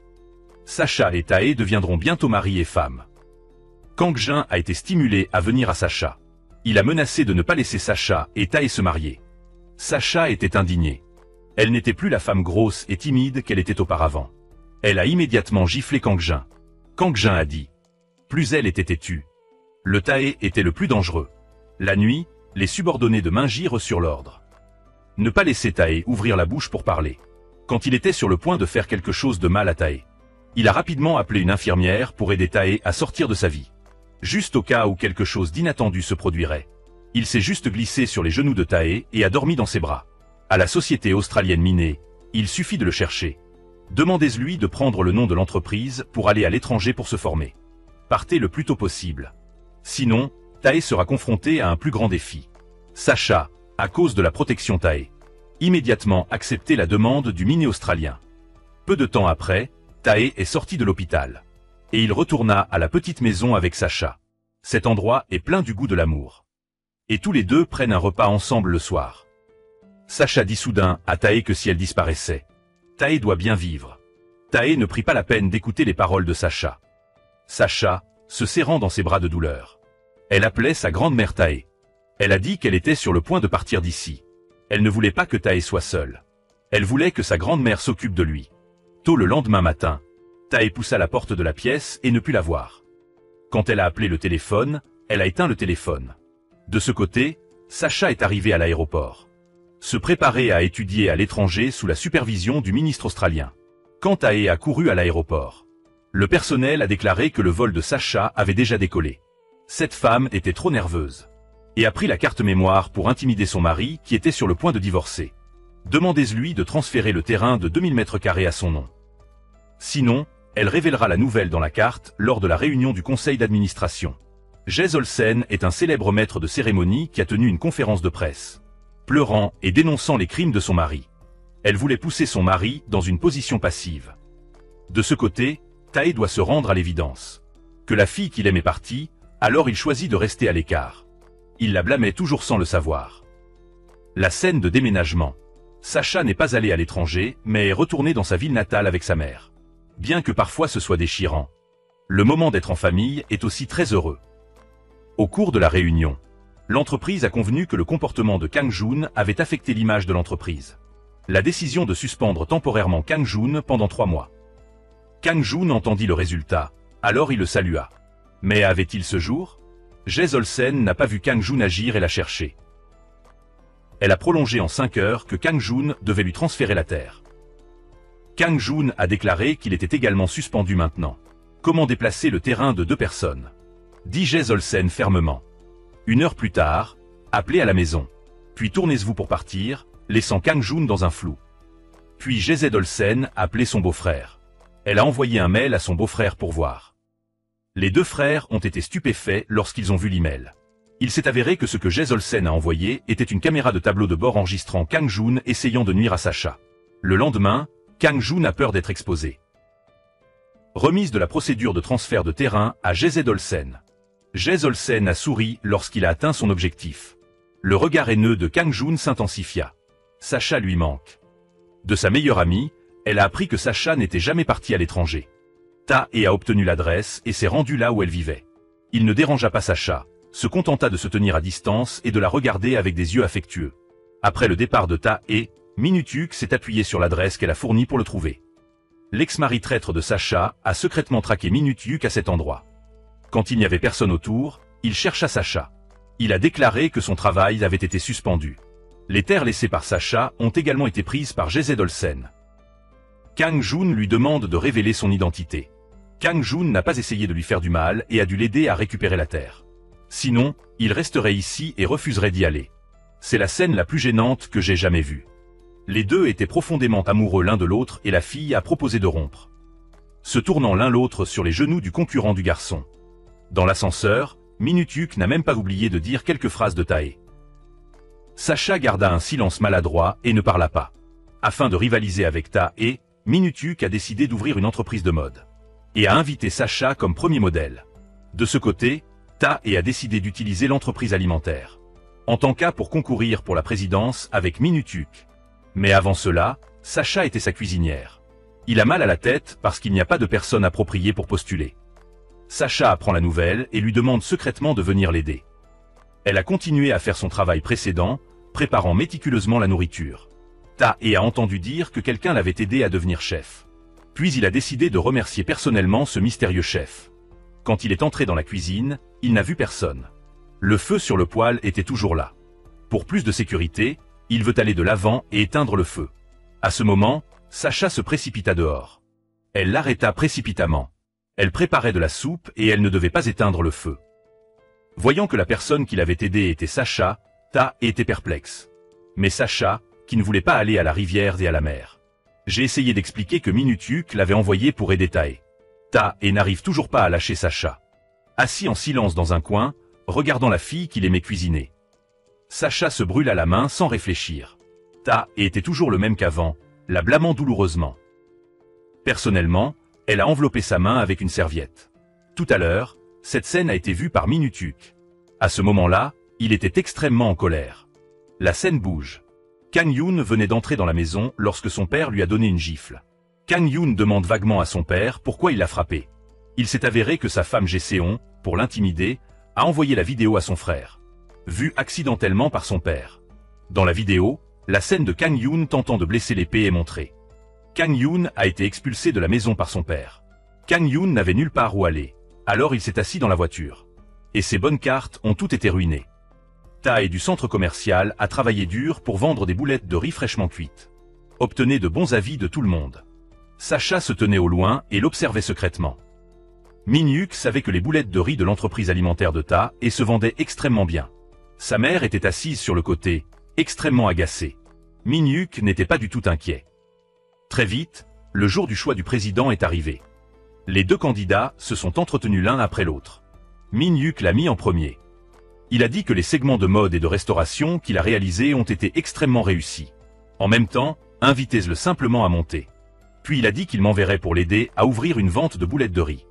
Sacha et Tae deviendront bientôt mari et femme. Kang Jin a été stimulé à venir à Sacha. Il a menacé de ne pas laisser Sacha et Tae se marier. Sacha était indignée. Elle n'était plus la femme grosse et timide qu'elle était auparavant. Elle a immédiatement giflé Kang Jin. Kang Jin a dit. Plus elle était têtue. Le Tae était le plus dangereux. La nuit, les subordonnés de Minji reçurent l'ordre. Ne pas laisser Tae ouvrir la bouche pour parler. Quand il était sur le point de faire quelque chose de mal à Tae, il a rapidement appelé une infirmière pour aider Tae à sortir de sa vie. Juste au cas où quelque chose d'inattendu se produirait. Il s'est juste glissé sur les genoux de Tae et a dormi dans ses bras. À la société australienne Miné, il suffit de le chercher. Demandez-lui de prendre le nom de l'entreprise pour aller à l'étranger pour se former. Partez le plus tôt possible. Sinon, Tae sera confronté à un plus grand défi. Sacha, à cause de la protection Tae, immédiatement accepté la demande du miné australien. Peu de temps après, Tae est sorti de l'hôpital. Et il retourna à la petite maison avec Sacha. Cet endroit est plein du goût de l'amour. Et tous les deux prennent un repas ensemble le soir. Sacha dit soudain à Tae que si elle disparaissait, Tae doit bien vivre. Tae ne prit pas la peine d'écouter les paroles de Sacha. Sacha, se serrant dans ses bras de douleur. Elle appelait sa grand-mère Tae. Elle a dit qu'elle était sur le point de partir d'ici. Elle ne voulait pas que Tae soit seule. Elle voulait que sa grand-mère s'occupe de lui. Tôt le lendemain matin, Tae poussa la porte de la pièce et ne put la voir. Quand elle a appelé le téléphone, elle a éteint le téléphone. De ce côté, Sacha est arrivé à l'aéroport. Se préparer à étudier à l'étranger sous la supervision du ministre australien. Quand Tae a couru à l'aéroport, le personnel a déclaré que le vol de Sacha avait déjà décollé. Cette femme était trop nerveuse. Et a pris la carte mémoire pour intimider son mari qui était sur le point de divorcer. Demandez-lui de transférer le terrain de 2000 m² à son nom. Sinon, elle révélera la nouvelle dans la carte lors de la réunion du conseil d'administration. Jez Olsen est un célèbre maître de cérémonie qui a tenu une conférence de presse. Pleurant et dénonçant les crimes de son mari. Elle voulait pousser son mari dans une position passive. De ce côté, Tae doit se rendre à l'évidence. Que la fille qu'il aime est partie, alors il choisit de rester à l'écart. Il la blâmait toujours sans le savoir. La scène de déménagement. Sacha n'est pas allé à l'étranger, mais est retourné dans sa ville natale avec sa mère. Bien que parfois ce soit déchirant. Le moment d'être en famille est aussi très heureux. Au cours de la réunion, l'entreprise a convenu que le comportement de Kang Jun avait affecté l'image de l'entreprise. La décision de suspendre temporairement Kang Jun pendant 3 mois. Kang Jun entendit le résultat, alors il le salua. Mais avait-il ce jour? Jez Olsen n'a pas vu Kang Jun agir et l'a cherché. Elle a prolongé en 5 heures que Kang Jun devait lui transférer la terre. Kang Jun a déclaré qu'il était également suspendu maintenant. Comment déplacer le terrain de 2 personnes? Dit Jez Olsen fermement. 1 heure plus tard, appelez à la maison. Puis tournez-vous pour partir, laissant Kang Jun dans un flou. Puis Jez Olsen a appelé son beau-frère. Elle a envoyé un mail à son beau-frère pour voir. Les 2 frères ont été stupéfaits lorsqu'ils ont vu l'email. Il s'est avéré que ce que Jez Olsen a envoyé était une caméra de tableau de bord enregistrant Kang Jun essayant de nuire à Sacha. Le lendemain, Kang Jun a peur d'être exposé. Remise de la procédure de transfert de terrain à Jez Olsen. Jez Olsen a souri lorsqu'il a atteint son objectif. Le regard haineux de Kang Jun s'intensifia. Sacha lui manque. De sa meilleure amie, elle a appris que Sacha n'était jamais parti à l'étranger. Tae a obtenu l'adresse et s'est rendu là où elle vivait. Il ne dérangea pas Sacha, se contenta de se tenir à distance et de la regarder avec des yeux affectueux. Après le départ de Tae, Minutuk s'est appuyé sur l'adresse qu'elle a fournie pour le trouver. L'ex-mari traître de Sacha a secrètement traqué Minutuk à cet endroit. Quand il n'y avait personne autour, il chercha Sacha. Il a déclaré que son travail avait été suspendu. Les terres laissées par Sacha ont également été prises par Jez Olsen. Kang Jun lui demande de révéler son identité. Kang Jun n'a pas essayé de lui faire du mal et a dû l'aider à récupérer la terre. Sinon, il resterait ici et refuserait d'y aller. C'est la scène la plus gênante que j'ai jamais vue. Les 2 étaient profondément amoureux l'un de l'autre et la fille a proposé de rompre. Se tournant l'un l'autre sur les genoux du concurrent du garçon. Dans l'ascenseur, Minutuk n'a même pas oublié de dire quelques phrases de Tae. Sacha garda un silence maladroit et ne parla pas. Afin de rivaliser avec Tae, Minutuk a décidé d'ouvrir une entreprise de mode. Et a invité Sacha comme premier modèle. De ce côté, Tae a décidé d'utiliser l'entreprise alimentaire. En tant qu'à pour concourir pour la présidence avec Minutuk. Mais avant cela, Sacha était sa cuisinière. Il a mal à la tête parce qu'il n'y a pas de personne appropriée pour postuler. Sacha apprend la nouvelle et lui demande secrètement de venir l'aider. Elle a continué à faire son travail précédent, préparant méticuleusement la nourriture. Tae a entendu dire que quelqu'un l'avait aidé à devenir chef. Puis il a décidé de remercier personnellement ce mystérieux chef. Quand il est entré dans la cuisine, il n'a vu personne. Le feu sur le poêle était toujours là. Pour plus de sécurité, il veut aller de l'avant et éteindre le feu. À ce moment, Sacha se précipita dehors. Elle l'arrêta précipitamment. Elle préparait de la soupe et elle ne devait pas éteindre le feu. Voyant que la personne qui l'avait aidé était Sacha, Tae était perplexe. Mais Sacha, qui ne voulait pas aller à la rivière et à la mer. J'ai essayé d'expliquer que Minutuk l'avait envoyé pour aider Tae. Tae n'arrive toujours pas à lâcher Sacha. Assis en silence dans un coin, regardant la fille qu'il aimait cuisiner. Sacha se brûla la main sans réfléchir. Tae était toujours le même qu'avant, la blâmant douloureusement. Personnellement, elle a enveloppé sa main avec une serviette. Tout à l'heure, cette scène a été vue par Minutuk. À ce moment-là, il était extrêmement en colère. La scène bouge. Kang Jun venait d'entrer dans la maison lorsque son père lui a donné une gifle. Kang Jun demande vaguement à son père pourquoi il l'a frappé. Il s'est avéré que sa femme Jae-seon, pour l'intimider, a envoyé la vidéo à son frère. Vue accidentellement par son père. Dans la vidéo, la scène de Kang Jun tentant de blesser l'épée est montrée. Kang Jun a été expulsé de la maison par son père. Kang Jun n'avait nulle part où aller, alors il s'est assis dans la voiture. Et ses bonnes cartes ont toutes été ruinées. Tae du centre commercial a travaillé dur pour vendre des boulettes de riz fraîchement cuites. Obtenait de bons avis de tout le monde. Sacha se tenait au loin et l'observait secrètement. Minutuk savait que les boulettes de riz de l'entreprise alimentaire de Tae se vendaient extrêmement bien. Sa mère était assise sur le côté, extrêmement agacée. Minutuk n'était pas du tout inquiet. Très vite, le jour du choix du président est arrivé. Les 2 candidats se sont entretenus l'un après l'autre. Minutuk l'a mis en premier. Il a dit que les segments de mode et de restauration qu'il a réalisés ont été extrêmement réussis. En même temps, invitez-le simplement à monter. Puis il a dit qu'il m'enverrait pour l'aider à ouvrir une vente de boulettes de riz.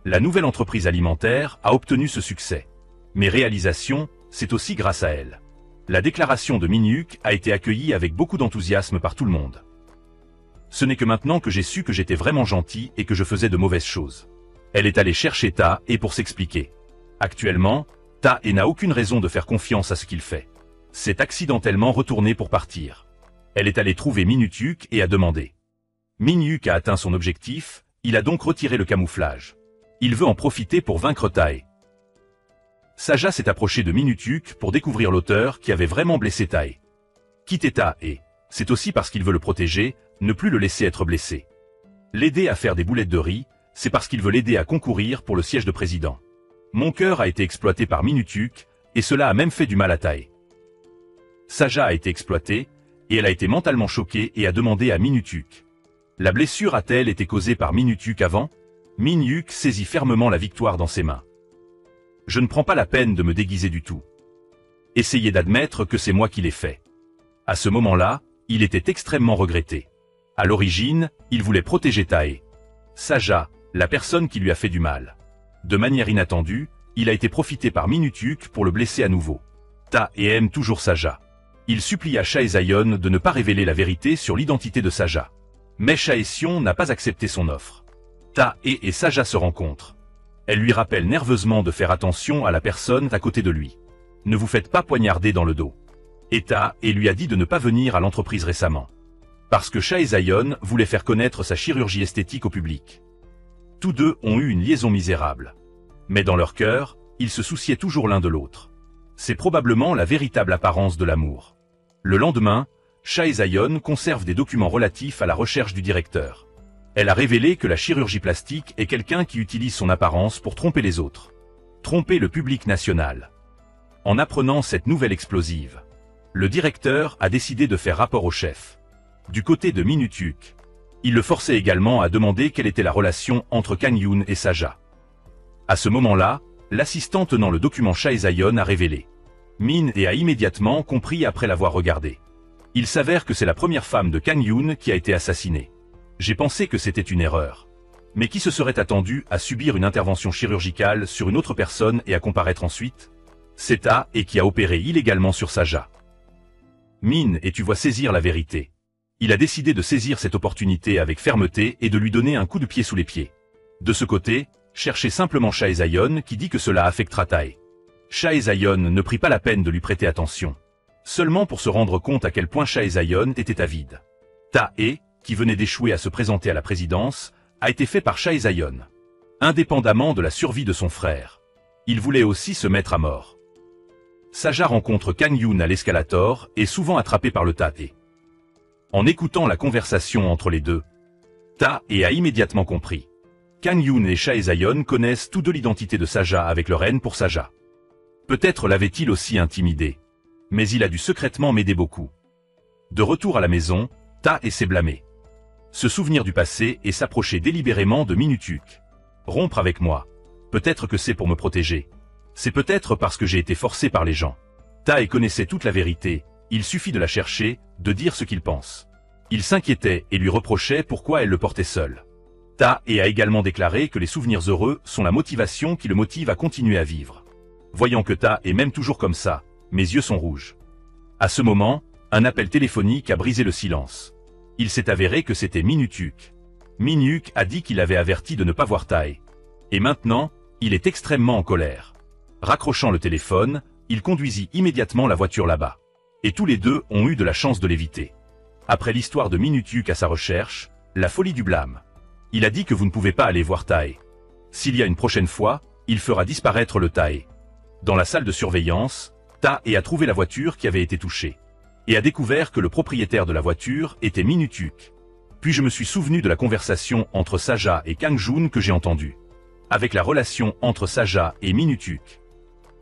La nouvelle entreprise alimentaire a obtenu ce succès. Mes réalisations, c'est aussi grâce à elle. La déclaration de Minutuk a été accueillie avec beaucoup d'enthousiasme par tout le monde. Ce n'est que maintenant que j'ai su que j'étais vraiment gentil et que je faisais de mauvaises choses. Elle est allée chercher Tae pour s'expliquer. Actuellement, Tae n'a aucune raison de faire confiance à ce qu'il fait. C'est accidentellement retourné pour partir. Elle est allée trouver Minutuk et a demandé. Minutuk a atteint son objectif, il a donc retiré le camouflage. Il veut en profiter pour vaincre Tae. Saja s'est approché de Minutuk pour découvrir l'auteur qui avait vraiment blessé Tae. Quitter Tae, c'est aussi parce qu'il veut le protéger, ne plus le laisser être blessé. L'aider à faire des boulettes de riz, c'est parce qu'il veut l'aider à concourir pour le siège de président. Mon cœur a été exploité par Minutuk, et cela a même fait du mal à Tae. Saja a été exploitée, et elle a été mentalement choquée et a demandé à Minutuk. La blessure a-t-elle été causée par Minutuk avant? Minutuk saisit fermement la victoire dans ses mains. Je ne prends pas la peine de me déguiser du tout. Essayez d'admettre que c'est moi qui l'ai fait. À ce moment-là, il était extrêmement regretté. À l'origine, il voulait protéger Tae. Saja, la personne qui lui a fait du mal. De manière inattendue, il a été profité par Minutuk pour le blesser à nouveau. Tae aime toujours Saja. Il supplia Chaezayon de ne pas révéler la vérité sur l'identité de Saja. Mais Chaesion n'a pas accepté son offre. Tae et Saja se rencontrent. Elle lui rappelle nerveusement de faire attention à la personne à côté de lui. Ne vous faites pas poignarder dans le dos. Et Tae lui a dit de ne pas venir à l'entreprise récemment. Parce que Chaezayon voulait faire connaître sa chirurgie esthétique au public. Tous deux ont eu une liaison misérable. Mais dans leur cœur, ils se souciaient toujours l'un de l'autre. C'est probablement la véritable apparence de l'amour. Le lendemain, Chaezayon conserve des documents relatifs à la recherche du directeur. Elle a révélé que la chirurgie plastique est quelqu'un qui utilise son apparence pour tromper les autres. Tromper le public national. En apprenant cette nouvelle explosive, le directeur a décidé de faire rapport au chef. Du côté de Minutuk, il le forçait également à demander quelle était la relation entre Kang Yoon et Saja. À ce moment-là, l'assistant tenant le document Chaezayon a révélé. Min a immédiatement compris après l'avoir regardé. Il s'avère que c'est la première femme de Kang Yoon qui a été assassinée. J'ai pensé que c'était une erreur. Mais qui se serait attendu à subir une intervention chirurgicale sur une autre personne et à comparaître ensuite? C'est Tae qui a opéré illégalement sur Saja. Min, et tu vois saisir la vérité. Il a décidé de saisir cette opportunité avec fermeté et de lui donner un coup de pied sous les pieds. De ce côté, cherchez simplement Chaezayon qui dit que cela affectera Tae. Chaezayon ne prit pas la peine de lui prêter attention. Seulement pour se rendre compte à quel point Chaezayon était avide. Tae, qui venait d'échouer à se présenter à la présidence, a été fait par Chaezayon. Indépendamment de la survie de son frère. Il voulait aussi se mettre à mort. Saja rencontre Kang Yoon à l'escalator et souvent attrapé par le Tae. En écoutant la conversation entre les deux, Tae a immédiatement compris. Kang Yoon et Chaezayon connaissent tous deux l'identité de Saja avec leur haine pour Saja. Peut-être l'avait-il aussi intimidé. Mais il a dû secrètement m'aider beaucoup. De retour à la maison, Tae s'est blâmé. Se souvenir du passé et s'approcher délibérément de Minutuk. Rompre avec moi. Peut-être que c'est pour me protéger. C'est peut-être parce que j'ai été forcé par les gens. Tae connaissait toute la vérité, il suffit de la chercher, de dire ce qu'il pense. Il s'inquiétait et lui reprochait pourquoi elle le portait seul. Tae a également déclaré que les souvenirs heureux sont la motivation qui le motive à continuer à vivre. Voyant que Tae est même toujours comme ça, mes yeux sont rouges. À ce moment, un appel téléphonique a brisé le silence. Il s'est avéré que c'était Minutuk. Minutuk a dit qu'il avait averti de ne pas voir Tae. Et maintenant, il est extrêmement en colère. Raccrochant le téléphone, il conduisit immédiatement la voiture là-bas. Et tous les deux ont eu de la chance de l'éviter. Après l'histoire de Minutuk à sa recherche, la folie du blâme. Il a dit que vous ne pouvez pas aller voir Tae. S'il y a une prochaine fois, il fera disparaître le Tae. Dans la salle de surveillance, Tae a trouvé la voiture qui avait été touchée. Et a découvert que le propriétaire de la voiture était Minutuk. Puis je me suis souvenu de la conversation entre Saja et Kang Joon que j'ai entendue. Avec la relation entre Saja et Minutuk.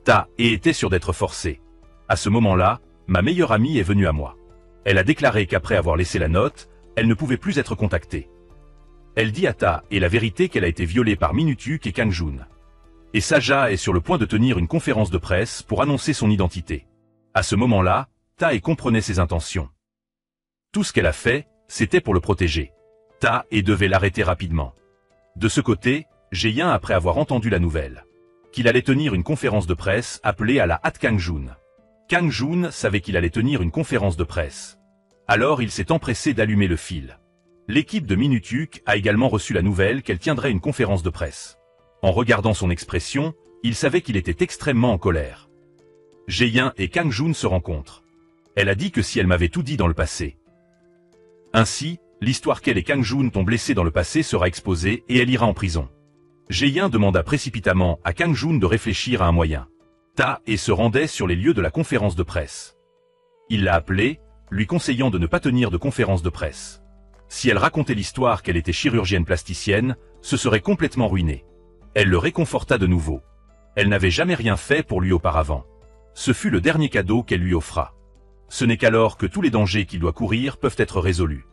Tae était sûr d'être forcé. À ce moment-là, ma meilleure amie est venue à moi. Elle a déclaré qu'après avoir laissé la note, elle ne pouvait plus être contactée. Elle dit à Tae la vérité qu'elle a été violée par Minutuk et Kang Joon. Et Saja est sur le point de tenir une conférence de presse pour annoncer son identité. À ce moment-là, Tae comprenait ses intentions. Tout ce qu'elle a fait, c'était pour le protéger. Tae devait l'arrêter rapidement. De ce côté, Jae-in après avoir entendu la nouvelle, qu'il allait tenir une conférence de presse appelée à la hâte Kang Joon. Kang Joon savait qu'il allait tenir une conférence de presse. Alors il s'est empressé d'allumer le fil. L'équipe de Minutuk a également reçu la nouvelle qu'elle tiendrait une conférence de presse. En regardant son expression, il savait qu'il était extrêmement en colère. Jae-in et Kang Joon se rencontrent. Elle a dit que si elle m'avait tout dit dans le passé. Ainsi, l'histoire qu'elle et Kang Joon t'ont blessé dans le passé sera exposée et elle ira en prison. Jae-in demanda précipitamment à Kang Joon de réfléchir à un moyen. Tae se rendait sur les lieux de la conférence de presse. Il l'a appelée, lui conseillant de ne pas tenir de conférence de presse. Si elle racontait l'histoire qu'elle était chirurgienne plasticienne, ce serait complètement ruiné. Elle le réconforta de nouveau. Elle n'avait jamais rien fait pour lui auparavant. Ce fut le dernier cadeau qu'elle lui offra. Ce n'est qu'alors que tous les dangers qu'il doit courir peuvent être résolus.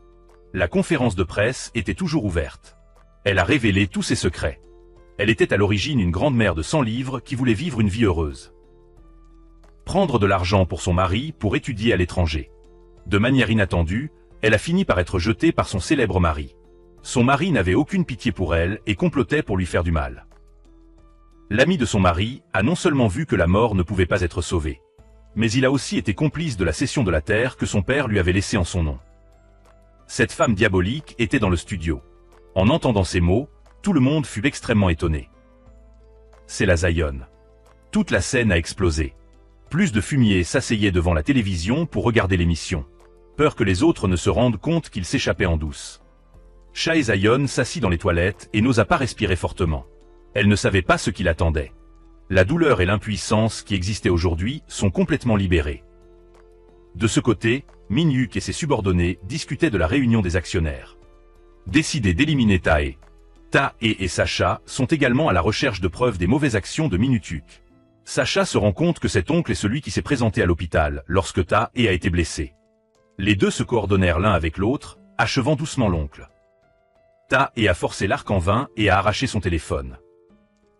La conférence de presse était toujours ouverte. Elle a révélé tous ses secrets. Elle était à l'origine une grande mère de 100 livres qui voulait vivre une vie heureuse. Prendre de l'argent pour son mari pour étudier à l'étranger. De manière inattendue, elle a fini par être jetée par son célèbre mari. Son mari n'avait aucune pitié pour elle et complotait pour lui faire du mal. L'ami de son mari a non seulement vu que la mort ne pouvait pas être sauvée, mais il a aussi été complice de la cession de la terre que son père lui avait laissée en son nom. Cette femme diabolique était dans le studio. En entendant ces mots, tout le monde fut extrêmement étonné. C'est la Zion. Toute la scène a explosé. Plus de fumier s'asseyait devant la télévision pour regarder l'émission. Peur que les autres ne se rendent compte qu'il s'échappait en douce. Chae Zion s'assit dans les toilettes et n'osa pas respirer fortement. Elle ne savait pas ce qui l'attendait. La douleur et l'impuissance qui existaient aujourd'hui sont complètement libérées. De ce côté, Min-hyuk et ses subordonnés discutaient de la réunion des actionnaires. Décidés d'éliminer Tae. Tae et Sacha sont également à la recherche de preuves des mauvaises actions de Min-hyuk. Sacha se rend compte que cet oncle est celui qui s'est présenté à l'hôpital lorsque Tae a été blessé. Les deux se coordonnèrent l'un avec l'autre, achevant doucement l'oncle. Tae a forcé l'arc en vain et a arraché son téléphone.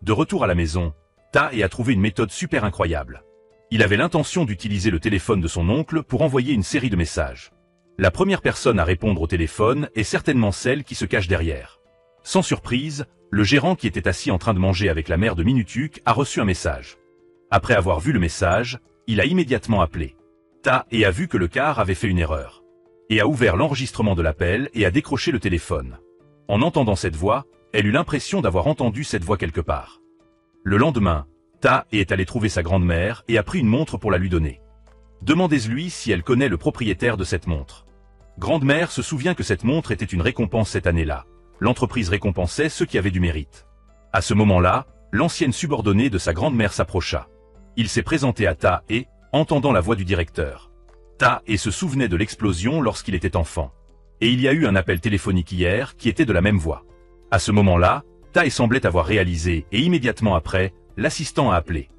De retour à la maison, Tae a trouvé une méthode super incroyable. Il avait l'intention d'utiliser le téléphone de son oncle pour envoyer une série de messages. La première personne à répondre au téléphone est certainement celle qui se cache derrière. Sans surprise, le gérant qui était assis en train de manger avec la mère de Min-hyuk a reçu un message. Après avoir vu le message, il a immédiatement appelé. Tae a vu que le car avait fait une erreur. Et a ouvert l'enregistrement de l'appel et a décroché le téléphone. En entendant cette voix, elle eut l'impression d'avoir entendu cette voix quelque part. Le lendemain, Tae est allé trouver sa grand-mère et a pris une montre pour la lui donner. Demandez-lui si elle connaît le propriétaire de cette montre. Grande-mère se souvient que cette montre était une récompense cette année-là. L'entreprise récompensait ceux qui avaient du mérite. À ce moment-là, l'ancienne subordonnée de sa grand-mère s'approcha. Il s'est présenté à Tae, entendant la voix du directeur. Tae se souvenait de l'explosion lorsqu'il était enfant. Et il y a eu un appel téléphonique hier qui était de la même voix. À ce moment-là, Tae semblait avoir réalisé et immédiatement après, l'assistant a appelé.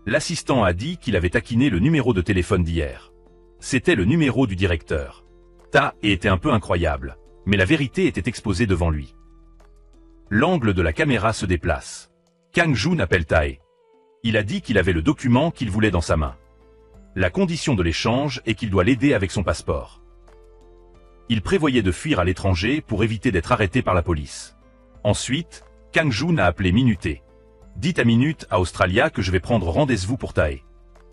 L'assistant a dit qu'il avait taquiné le numéro de téléphone d'hier. C'était le numéro du directeur. Tae était un peu incroyable, mais la vérité était exposée devant lui. L'angle de la caméra se déplace. Kang-joon appelle Tae. Il a dit qu'il avait le document qu'il voulait dans sa main. La condition de l'échange est qu'il doit l'aider avec son passeport. Il prévoyait de fuir à l'étranger pour éviter d'être arrêté par la police. Ensuite, Kang-joon a appelé Minute. Dites à Minute à Australia que je vais prendre rendez-vous pour Tae.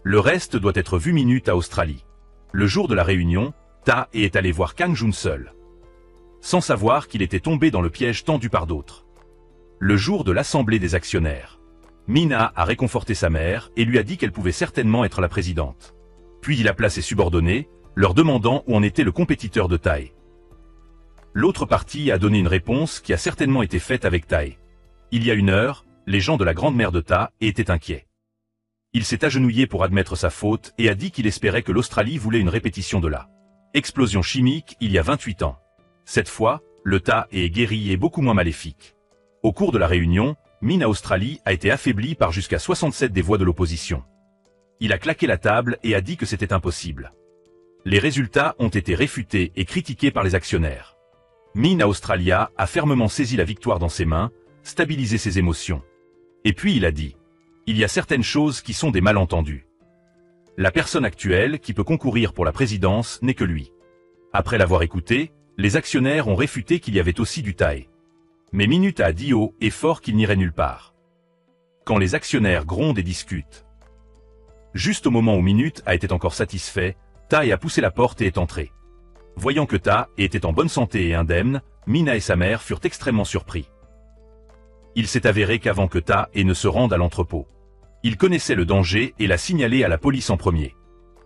Le reste doit être vu Minute à Australie. Le jour de la réunion, Tae est allé voir Kang-joon seul. Sans savoir qu'il était tombé dans le piège tendu par d'autres. Le jour de l'assemblée des actionnaires. Mina a réconforté sa mère et lui a dit qu'elle pouvait certainement être la présidente. Puis il appela ses subordonnés, leur demandant où en était le compétiteur de Tae. L'autre partie a donné une réponse qui a certainement été faite avec Tae. Il y a une heure, les gens de la grand-mère de Tae étaient inquiets. Il s'est agenouillé pour admettre sa faute et a dit qu'il espérait que l'Australie voulait une répétition de la explosion chimique il y a 28 ans. Cette fois, le Tae est guéri et beaucoup moins maléfique. Au cours de la réunion, Min Australie a été affaibli par jusqu'à 67 des voix de l'opposition. Il a claqué la table et a dit que c'était impossible. Les résultats ont été réfutés et critiqués par les actionnaires. Min Australia a fermement saisi la victoire dans ses mains, stabilisé ses émotions. Et puis il a dit, il y a certaines choses qui sont des malentendus. La personne actuelle qui peut concourir pour la présidence n'est que lui. Après l'avoir écouté, les actionnaires ont réfuté qu'il y avait aussi du Tae. Mais Minute a dit haut et fort qu'il n'irait nulle part. Quand les actionnaires grondent et discutent. Juste au moment où Minute a été encore satisfait, Tae a poussé la porte et est entré. Voyant que Tae était en bonne santé et indemne, Mina et sa mère furent extrêmement surpris. Il s'est avéré qu'avant que Tae ne se rende à l'entrepôt, il connaissait le danger et l'a signalé à la police en premier.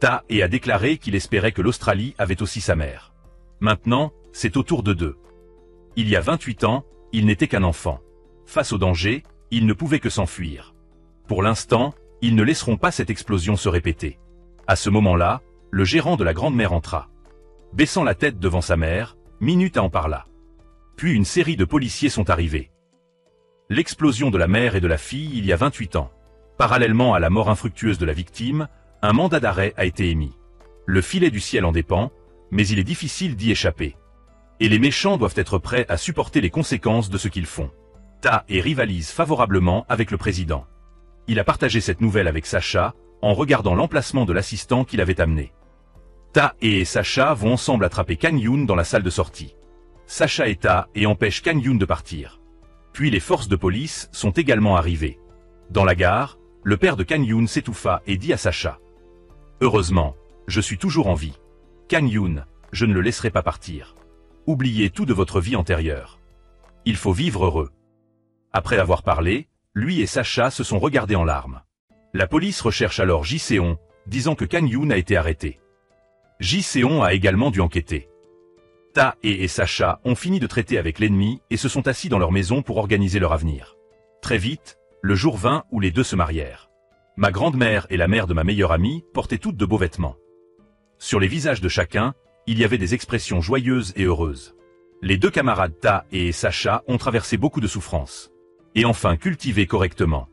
Tae a déclaré qu'il espérait que l'Australie avait aussi sa mère. Maintenant, c'est au tour de deux. Il y a 28 ans, il n'était qu'un enfant. Face au danger, il ne pouvait que s'enfuir. Pour l'instant, Ils ne laisseront pas cette explosion se répéter. À ce moment-là, le gérant de la grande-mère entra. Baissant la tête devant sa mère, Minuta en parla. Puis une série de policiers sont arrivés. L'explosion de la mère et de la fille il y a 28 ans. Parallèlement à la mort infructueuse de la victime, un mandat d'arrêt a été émis. Le filet du ciel en dépend, mais il est difficile d'y échapper. Et les méchants doivent être prêts à supporter les conséquences de ce qu'ils font. Ta et rivalise favorablement avec le président. Il a partagé cette nouvelle avec Sacha, en regardant l'emplacement de l'assistant qu'il avait amené. Ta et Sacha vont ensemble attraper Kang Yoon dans la salle de sortie. Sacha est Ta et empêche Kang Yoon de partir. Puis les forces de police sont également arrivées. Dans la gare, le père de Kang Yoon s'étouffa et dit à Sacha. Heureusement, je suis toujours en vie. Kang Yoon, je ne le laisserai pas partir. Oubliez tout de votre vie antérieure. Il faut vivre heureux. Après avoir parlé, lui et Sacha se sont regardés en larmes. La police recherche alors Ji Seon, disant que Kang Yoon a été arrêté. Ji Seon a également dû enquêter. Ta et Sacha ont fini de traiter avec l'ennemi et se sont assis dans leur maison pour organiser leur avenir. Très vite, le jour vint où les deux se marièrent. Ma grande-mère et la mère de ma meilleure amie portaient toutes de beaux vêtements. Sur les visages de chacun, il y avait des expressions joyeuses et heureuses. Les deux camarades Ta et Sacha ont traversé beaucoup de souffrances. Et enfin cultivé correctement.